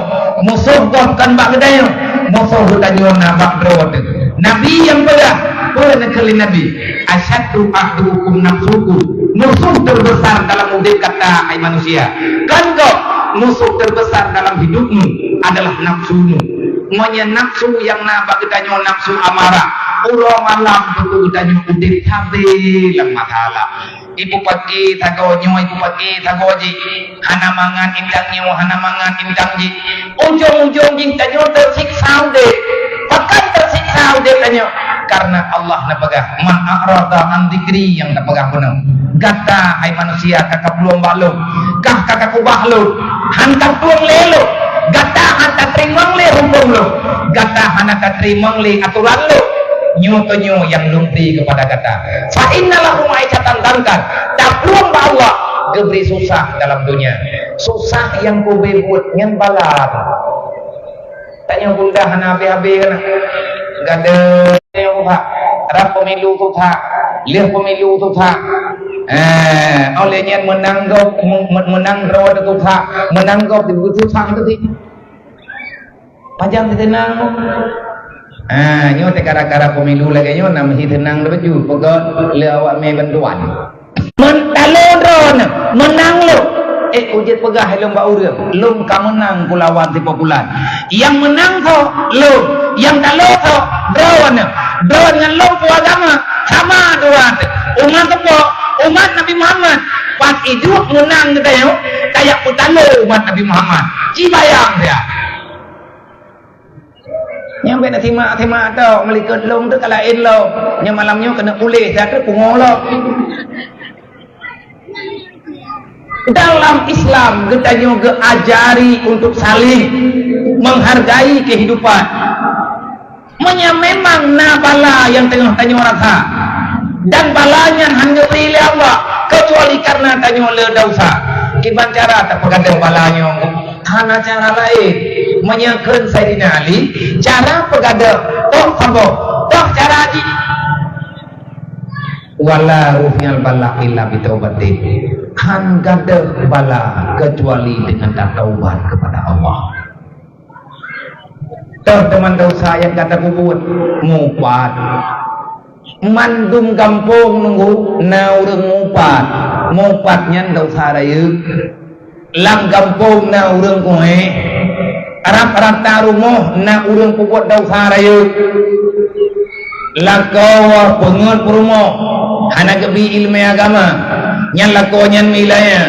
A: musuh kan bak kedayo, musuh kita nyona bak drone. Nabi yang belah, pernah kali Nabi, asyadu ahdukum nafsuku, musuh terbesar dalam hidup kata hai manusia. Kan kok musuh terbesar dalam hidupmu adalah nafsumu. Monya nafsu yang nabak kita nyon nafsu amarah. Urang malam betul kita nyon udip tabe lang matala. Ibu pagi tagonyo, ibu pagi tagoji, hana mangan indang nyo, hana mangan indang ji. Ujung-ujung jing tanyo tersiksa deh, bahkan tersiksa deh tanyo. Karena Allah napagah man a'rada an dzikri yang napagah penuh. Gata hai manusia kakak belum balu, kah kakak kubah lu, hantar tuang lelo, gata hantar terimang le hukum lu, gata hantar terimang le aturan lu. Nyo yang lumpi kepada kata fa innalahum ma'icatan dangkan, tak belum Allah geberi susah dalam dunia, susah yang ku bebut nyen balar. Tanya bunda hana habis kan gade yang tak rap pemilu tu tak lihat pemilu tu tak olehnya menang draw tu tak menang gop tu tak tu panjang tenang. Nyo te kara-kara pemilu lagi nyo nam hi tenang baju pegot le awak me bantuan. Men talon menang lo. Ujet pegah helom ba urang. Lum ka menang kulawan ti popular. Yang menang kau lo, yang talo kau drawn. Drawn dengan lo ku agama sama duat. Umat apa? Umat Nabi Muhammad. Pas hidup menang kita yo kayak utalo umat Nabi Muhammad. Cibayang dia. Yang nak timak tau melikat long tu kalau lain lo, yang malamnya kena pulih dah tu pungolok. Dalam Islam kita juga ajari untuk saling menghargai kehidupan. Memang na bala yang tengah tanya rasa dan balanya hanya pilih Allah kecuali karena tanya le dosa. Gimana cara tak pegadang balanya? Karena cara lain. Menyangkut Sayyidina Ali cara pegadang toh sambung toh cara haji wala ruhyal bala illa bitaubatin, kan gada bala kecuali dengan taubat kepada Allah. Toh teman dosa yang kata kubut ngupat mandum kampung nunggu naureng ngupatnya dosa raya lang kampung naureng kuhe Arab tarumoh na urang puput dosa raya lakaw pengut perumoh hana gebi ilmu agama nyan lakaw nyan milaya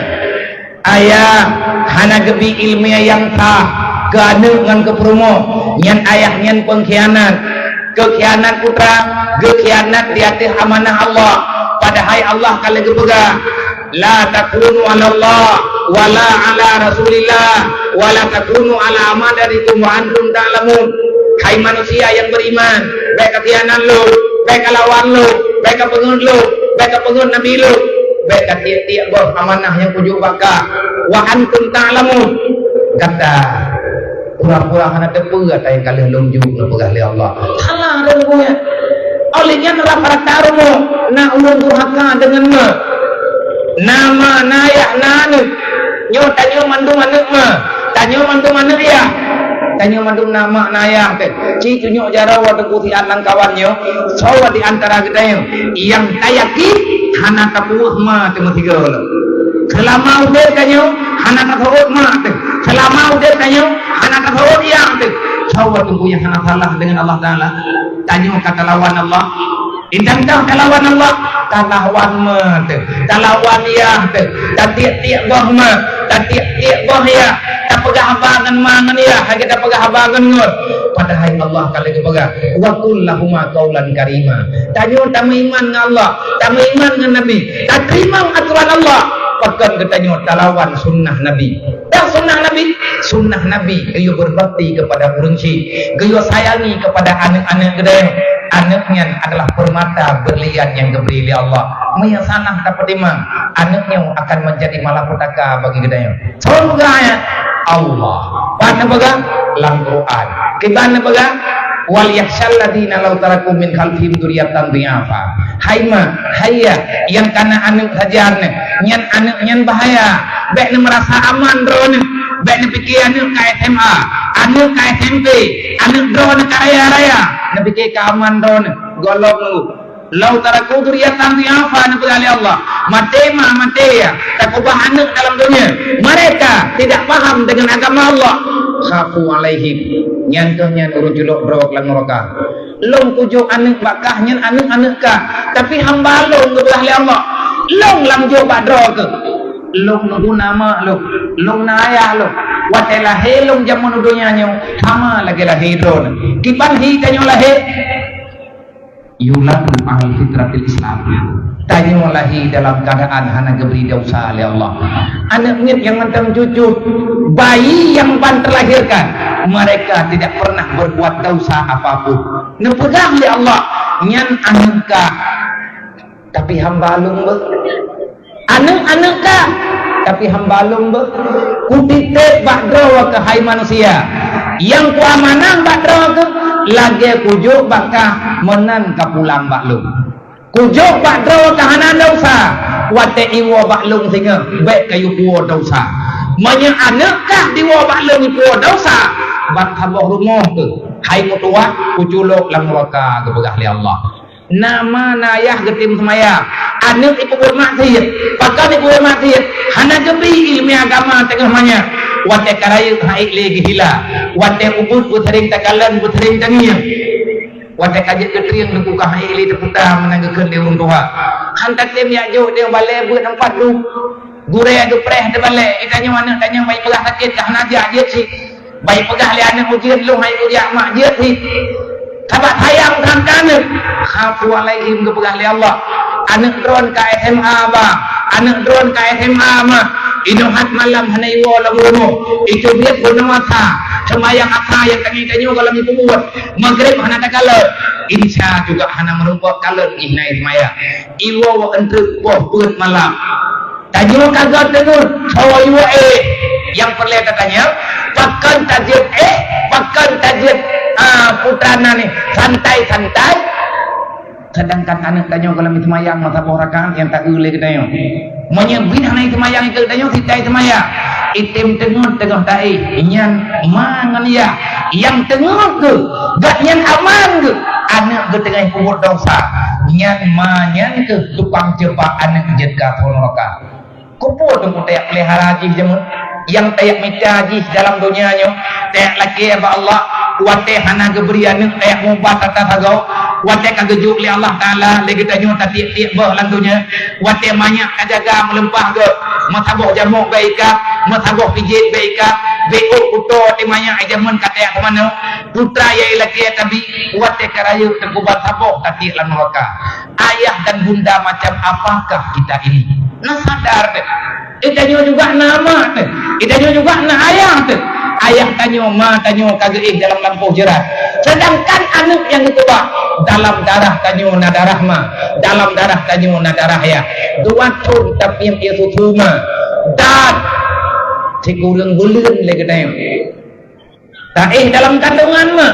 A: ayah hana gebi ilmu yang sah keanu ngan ke perumoh nyan ayah nyan pengkhianat kekhianat putra kekhianat di atas amanah Allah padahal Allah kalau gepegang la takunu ala Allah wala ala Rasulillah wala takunu ala amadarikum wa antum ta'lamun. Hai manusia yang beriman, baik kekhianat lu, baik lawan lu, baik pengun lu, baik pengun Nabi lu, baik tiap-tiap bos amanah yang pujuk baka wa antum ta'lamun. Kata pura-pura hana tepu kata yang kalian lonjuk pegah oleh Allah. Salah runggunya. Soalnya neraka tarumu na ulun durhaka dengan me nama nayak nanuk nyo tanyo mandung manuk me tanyo mandung manuk ya tanyo mandung nama nayak te ci tunyo jara wa tengku ti anang kawannya sawa di antara gedaya yang tayaki hana tapuh ma temu tiga selama udah tanyo hana tapuh ma te selama udah tanyo hana tapuh ya te sawa tengku yang hana salah dengan Allah Taala tanyo kata lawan Allah indang dah kalawan Allah kalawan ma te kalawan ya te tiak-tiak bah ma tiak-tiak bah ya tak pegah habangan mangan ya hanya tak pegah habangan ngot padahal Allah kali ke pegah wa kullahuma qaulan karima tanyo tamu iman dengan Allah tamu iman dengan Nabi tak terima aturan Allah pakan ketanyo talawan sunnah Nabi dan sunnah Nabi gayo berbakti kepada urunci gayo sayangi kepada anak-anak gede anaknya adalah permata berlian yang diberi oleh Allah maya sanah dapat imam anaknya akan menjadi malapetaka bagi gedanya semoga ayat Allah pada pegang dalam Quran kita pegang wal yakhshal ladina law taraku min khalfihim dzurriyyatan dhi'afa hayma hayya yang kana anak hajarne nyan anak nyan bahaya baik merasa aman drone baik pikir anak ka SMA anak ka SMP anak drone ka raya nabi ke aman drone golok lu lau taraku dzurriyyatan dhi'afa nabi Allah mate ya tak ubah anak dalam dunia mereka tidak paham dengan agama Allah khafu alaihim nyantuhnya urut juluk berawak lang neraka long kujuk anak bakah nyan anak ka tapi hamba long ngebelah li Allah long lang jo badro ke long nunggu nama long na ayah lo watela he long jamun dunia nyo sama lagi lahir don kipan hi tanyo lahir yuladu al fitratil Islam tanyo lahir dalam keadaan hana geberi dosa oleh Allah anaknya yang mentang cucu bayi yang pan terlahirkan mereka tidak pernah berbuat dosa apapun nepegang oleh Allah nyan anakka tapi hamba lung anak-anakka tapi hamba lung kutitek bakdro ke hai manusia yang kuamanang bakdro ke lagi kujuk bakah menan kapulang baklung kujuk bakdro kahanan dosa wate iwo baklung singa baik kayu puo dosa manya anakkah diwo baklung puo dosa bat habah rumah ke hai mutua kuculok lang neraka kepegah li Allah nama nayah getim semaya anak ibu bermaksiat pakai ibu bermaksiat hana gebi ilmu agama tengah manya wate karayu haik lagi hila wate ubud putering takalan putering tangiya wate kajit ketriang lebuka haik li teputa menanggakan dia orang tua hantar tim ya jauh dia balai buat empat lu gure adu preh de balai itanya mana tanya baik pegah sakit kah naja dia si baik pegah li anak ujian lu haik ujian mak dia si sahabat hayang kan kanan khafu alaihim kepegah li Allah anak drone ka SMA ba anak drone ka SMA ma inuhat malam hanai wo lamuno itu biat gunawasa semayang apa yang tangi-tangi kalau itu buat maghrib hana takala insya juga hana merupakan kaler ihnai semaya iwo wa entruk boh put malam tajo kagak dengar sawa iwo yang perlu katanya pakan tajid putrana nih santai-santai sedangkan anak tanyo kalau semayang masa borakan yang tak ule kita yo menyebut anak semayang ke tanyo sitai semaya itim tengah tai nyan mangan ya yang tengah ke gak nyan aman ke anak ke tengah kubur dosa nyan manyan ke tukang cepak anak jedka neraka kupur temu tayak pelihara haji jamun yang tayak mita haji dalam dunianya tayak laki ya Allah wate hana geberian tayak mubat tata sagau wate kagejuk li Allah Taala lagi tanyo tatiak-tiak bah lantunya wate banyak kajaga melempah ke mataboh jamuk baika mataboh pijit baika beo kuto timanya ajaman kata ke mana putra ya laki tapi wate karayu tengkubat saboh tatiak lan neraka ayah dan bunda macam apakah kita ini nah sadar deh itanyo juga nama deh itanyo juga na ayah deh ayah tanyo ma tanyo kagih dalam lampu jerat sedangkan anak yang kedua dalam darah tanyo na darah ma dalam darah tanyo na darah ya dua tun tapi yang dia sutuma dan sikurang bulan lagi tanyo dalam kandungan ma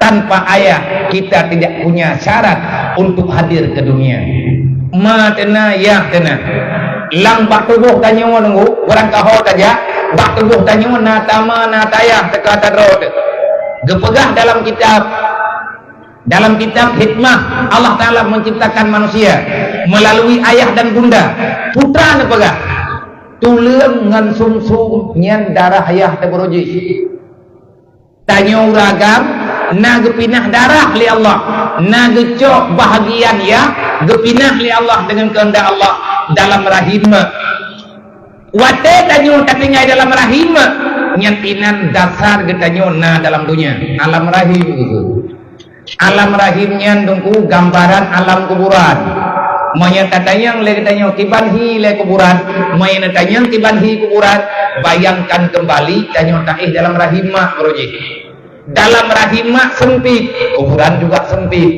A: tanpa ayah kita tidak punya syarat untuk hadir ke dunia. Ma tena ya tena. Lang bak tubuh tanya nunggu, orang kaho saja, bak tubuh tanya na tama na tayah teka tadro. Gepegah dalam kitab hikmah Allah Ta'ala menciptakan manusia melalui ayah dan bunda. Putra nepegah tulung ngan sumsum nyan darah ayah teberoji. Tanya uragam na gepinah darah li Allah, na gecok bahagian ya gepinah li Allah dengan kehendak Allah dalam rahim. Wate tanyo tatingai dalam rahim nyantinan dasar getanyo na dalam dunia alam rahim itu. Alam rahimnya dongku gambaran alam kuburan. Maya tatayang le getanyo kibanhi le kuburan, maya tatayang kibanhi kuburan. Bayangkan kembali tanyo taih dalam rahim mak broji. Dalam rahim mak sempit, kuburan juga sempit.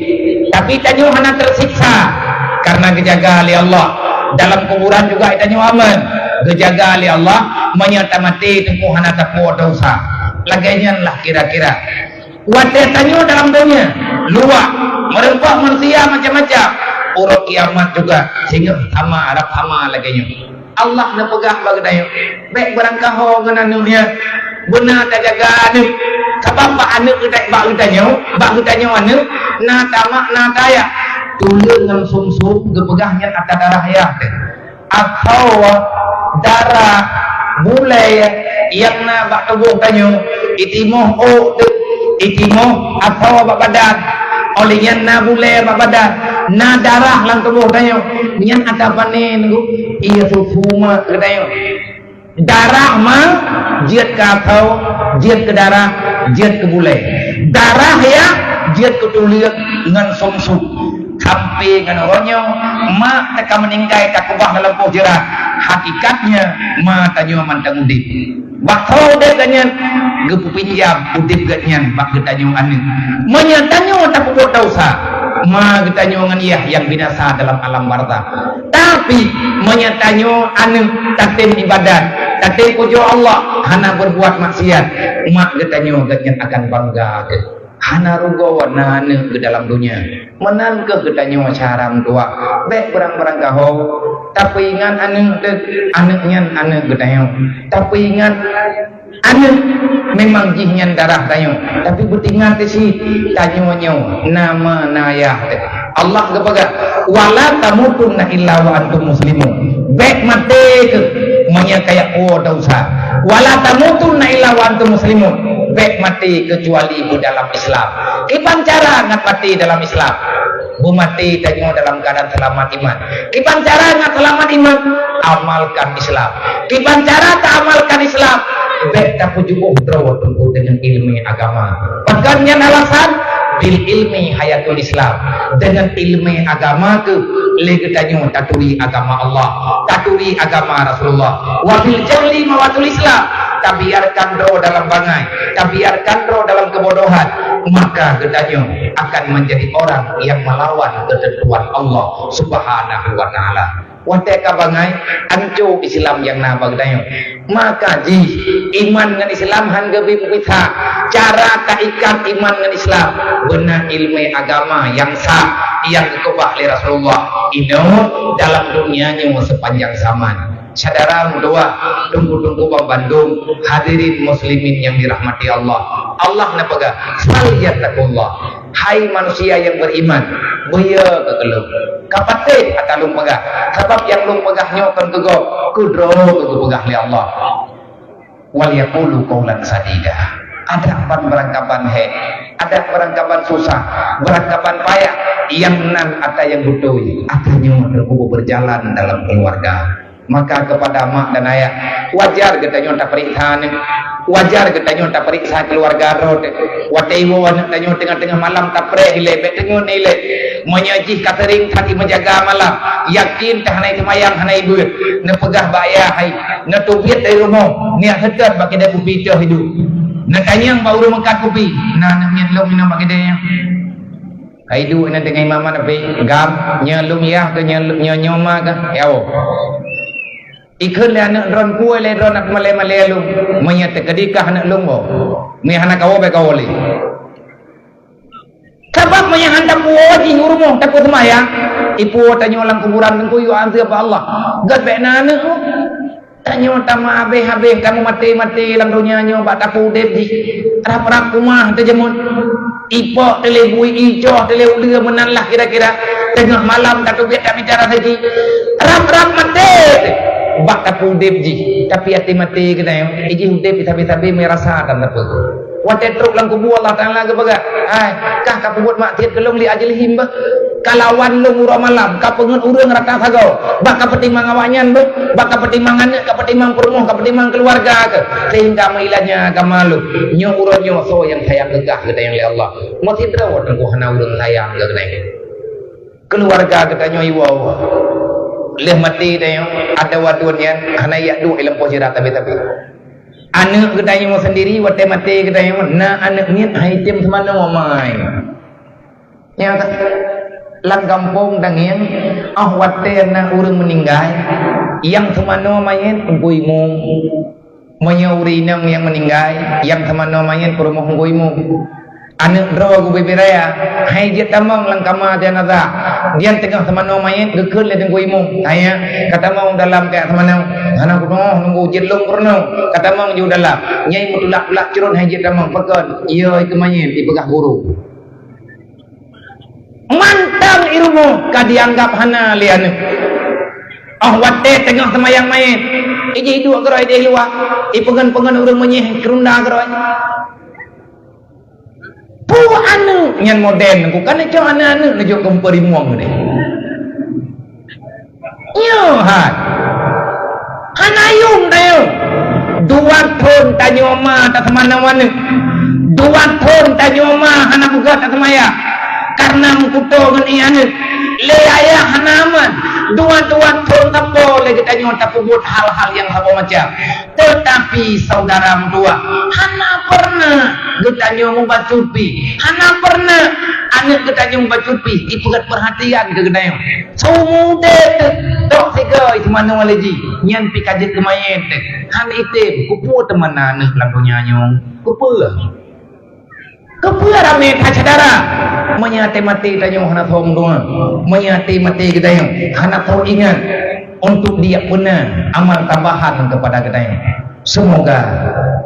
A: Tapi tanyo hana tersiksa karena dijaga oleh Allah. Dalam kuburan juga tanyo aman, dijaga oleh Allah. Menyata mati tengku hana tapu dosa. Lagainya lah kira-kira. Wadah tanyo dalam dunia luak merempak manusia macam-macam. Urut kiamat juga sehingga sama Arab sama lagainya. Allah nak pegang bagainya. Baik berangkaho dengan dunia benar tak jaga anu. Sebab pak anu kita bak tanyo anu na tamak na kaya tulung dengan sumsum gepegahnya atas darah ya. Atau darah mulai yang na bak tubuh tanyo itimoh itimoh atau badan olehnya na bule badan na darah lang tubuh tanyo nian ada panen iya sufuma tanyo darah mah jiat ke atau jiat ke darah jiat ke bule darah ya jiat ke tuliak dengan sumsum sampai dengan ronyo mak tak meningkai tak kubah dalam pojerat hakikatnya mak tanyo mantang udip bakau dia ganyan gepu pinjam udip ganyan bak getanyo anu menyatanyo tak buat dosa ma getanyo ngan iya yang binasa dalam alam barza tapi menyatanyo anu tatim ibadat tatim pujo Allah hana berbuat maksiat mak getanyo ganyan akan bangga hana rugo warna anu ke dalam dunia menan ke getanyo caram tua baik berang-berang kaho tapi ingat anu nyan anu getanyo tapi ingat anu memang jihnya darah tanyo tapi betingat si tanyo nama nayah Allah kepada wala tamutunna illa wa antum muslimun baik mati ke monya kayak dosa wala tamutunna illa wa antum muslimun baik mati kecuali di dalam Islam. Kipan cara ngat mati dalam Islam? Bu mati tanyo dalam keadaan selamat iman. Kipan cara ngat selamat iman? Amalkan Islam. Kipan cara tak amalkan Islam? Baik tak pujuh tunggu dengan ilmu agama. Bahkan yang alasan bil ilmi hayatul Islam dengan ilmu agama ke lagi tanyo taturi agama Allah, taturi agama Rasulullah. Wabil jahli mawatul Islam. Tabiarkan roh dalam bangai, tabiarkan roh dalam kebodohan, maka getanyo akan menjadi orang yang melawan ketentuan Allah Subhanahu wa Ta'ala. Wateka bangai ancu Islam yang nabag getanyo, maka ji iman dengan Islam hangga bipita cara kaikan iman dengan Islam benar ilmu agama yang sah yang dikubah oleh Rasulullah ino dalam dunianya sepanjang zaman. Saudara doa tunggu-tunggu Bandung hadirin muslimin yang dirahmati Allah. Allah napega saliyatakullah. Hai manusia yang beriman, beya kekelung. Kapate atalung pegah. Sebab yang lung pegahnya kan kego kudro kego pegah li Allah. Wal yaqulu qaulan sadida. Ada perangkapan ada perangkapan susah, perangkapan payah yang nan ada yang butuh. Adanya berkubu berjalan dalam keluarga. Maka kepada mak dan ayah wajar getanyo tak periksa wajar getanyo tak periksa keluarga roh wataiwo getanyo tengah-tengah malam tak perih lebek tenyo nile menyajih catering tadi menjaga malam yakin tak hanai semayang hanai duit nepegah bayar hai netubiat dari rumah niat sedar bagi dia kopi itu hidup nekanyang baru makan kopi nah nak lo minum bagi dia hidup nak tengah imam nabi gam nyelum ya ke nyoma ke yawo ikut le anak ron kuai le ron nak male lum menyata kedikah anak lumbo ni anak kau be kau le kapa Sebab menyahandap wajib ngurung takut semayang. Ibu tanya orang kuburan nengku yu anti apa Allah. Gad baik nana. Tanya tama habis kamu mati dalam dunia nyo bak tapu dep di. Rap rumah terjemun. Ipok tele bui ijo tele ulia menanlah kira-kira tengah malam tak biar kami bicara lagi. Rap mati. Bak tapu dep di. Tapi hati mati kita yang iji dep tapi merasa akan tapu. Wadah truk lang kubu Allah Ta'ala ke baga. Ay, kah ka pebut maksiat kelong li ajil himba. Kalawan lu murah malam, ka pengen urang raka sagau. Bak ka petimang awanyan be, bak ka petimangannya, ka petimang perumuh, ka petimang keluarga ke. Sehingga mailanya ka malu. Nyo urang nyo so yang sayang gegah kita yang li Allah. Mati drawat ku hana urang sayang ke kena. Keluarga kita nyo iwa. Leh mati tayo ada wadunya hana ya du ilmu posirat tapi. Anak kita yang mau sendiri, wadah mati kita yang mana anak ni item semana mau main. Yang lang kampung dangian, wadah anak orang meninggal, yang semana mainungkuimu, menyauri nang yang meninggal, yang semana main perumah ungkuimu. Anak draw gue beraya, hai dia tamang lang kama dia nada, dia tengah semana main gekul le ungkuimu. Ayah kata mau dalam kayak semana. Anak kuno nunggu jelung kurno kata mang ju dalam nyai mutulak curun haji tamang pekan iya itu main dipegah guru mantang ilmu ka dianggap hana lian wate tengah semayang main iji dua gerai deh luar ipengan urang menyeh kerunda gerai pu anu nyan moden ku kan itu anu nejo kemperi muang deh yo hat hanayung tayo dua tahun tanyo ma tak semana-mana 2 tahun tanyo ma hana bugat tak semaya karena mengkuto ngan iyan le ayah hanaman 2 tahun tak boleh kita tanyo tak pubut hal-hal yang sama macam tetapi saudara tua hana pernah kita tanyo membacupi hana pernah anak kita tanyo membacupi ipugat perhatian ke kita tanyo sumude tok sega itu mana walaji nyan pi kajet kemayen han item kupu teman anak lagunya nyong kupu rame kacadara menyate mati tanyo hana thom doa menyate mati kita yang hana tahu ingat untuk dia punya amal tambahan kepada kita yang semoga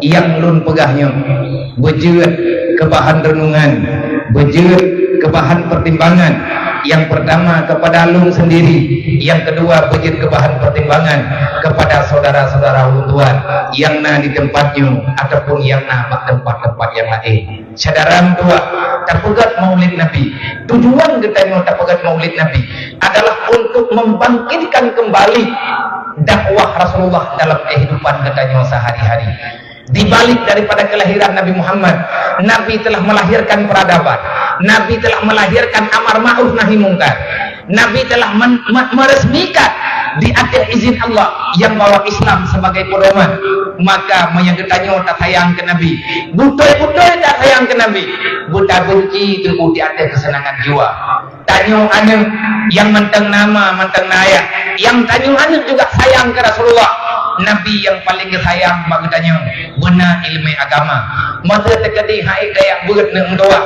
A: yang lun pegahnya berjeut ke bahan renungan berjeut ke bahan pertimbangan. Yang pertama kepada lung sendiri, yang kedua berjeut ke bahan pertimbangan kepada saudara-saudara untuan yang na di tempatnya ataupun yang na tempat-tempat yang lain. Saudara tua tapegat maulid Nabi. Tujuan kita mau tapegat maulid Nabi adalah untuk membangkitkan kembali dakwah Rasulullah dalam kehidupan kita sehari-hari. Di balik daripada kelahiran Nabi Muhammad, Nabi telah melahirkan peradaban, Nabi telah melahirkan amar ma'ruf nahi mungkar, Nabi telah meresmikan di atas izin Allah yang bawa Islam sebagai pedoman. Maka menyagetanya tak sayang ke Nabi, butoy tak sayang ke Nabi, buta benci itu di atas kesenangan jiwa. Tanyo anu yang menteng nama menteng naya, yang tanyo anu juga sayang ke Rasulullah. Nabi yang paling sayang bagdanya benar ilmu agama. Masa terkedi haid daya berat nang doa.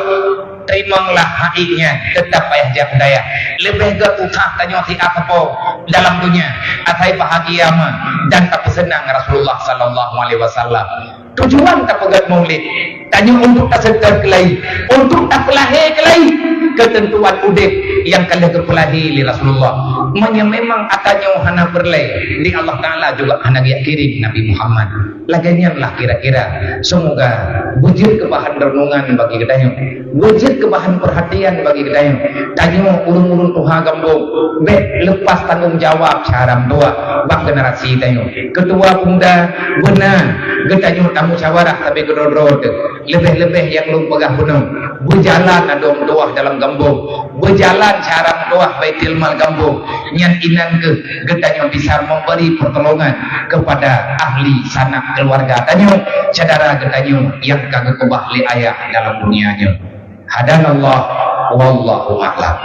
A: Terimalah haidnya tetap payah jak daya. Lebih ke utah tanya si apa dalam dunia. Atai bahagia dan tak senang Rasulullah sallallahu alaihi wasallam. Tujuan tak pegat maulid. Tanya untuk tak sedar kelai, untuk tak pelahi kelai. Ketentuan udek yang kalian kepelahi li Rasulullah. Memang atanya hana berlai di Allah Ta'ala juga hana dia kirim Nabi Muhammad. Lagian lah kira-kira semoga bujur ke bahan renungan bagi kita yang bujur ke bahan perhatian bagi kita yang tanya urung-urung tuha gambung lepas tanggung jawab cara tua bak generasi tanya ketua pemuda benar getanya tamu syawarah tapi kedodrod lebih-lebih yang lu pegah penuh berjalan adong tuah dalam gambung berjalan cara tuah baitil mal gambung nyan inan ke getanya bisa memberi pertolongan kepada ahli sanak keluarga tanya saudara getanya yang kagak kebah li ayah dalam dunianya. Hadanallah wallahu a'lam.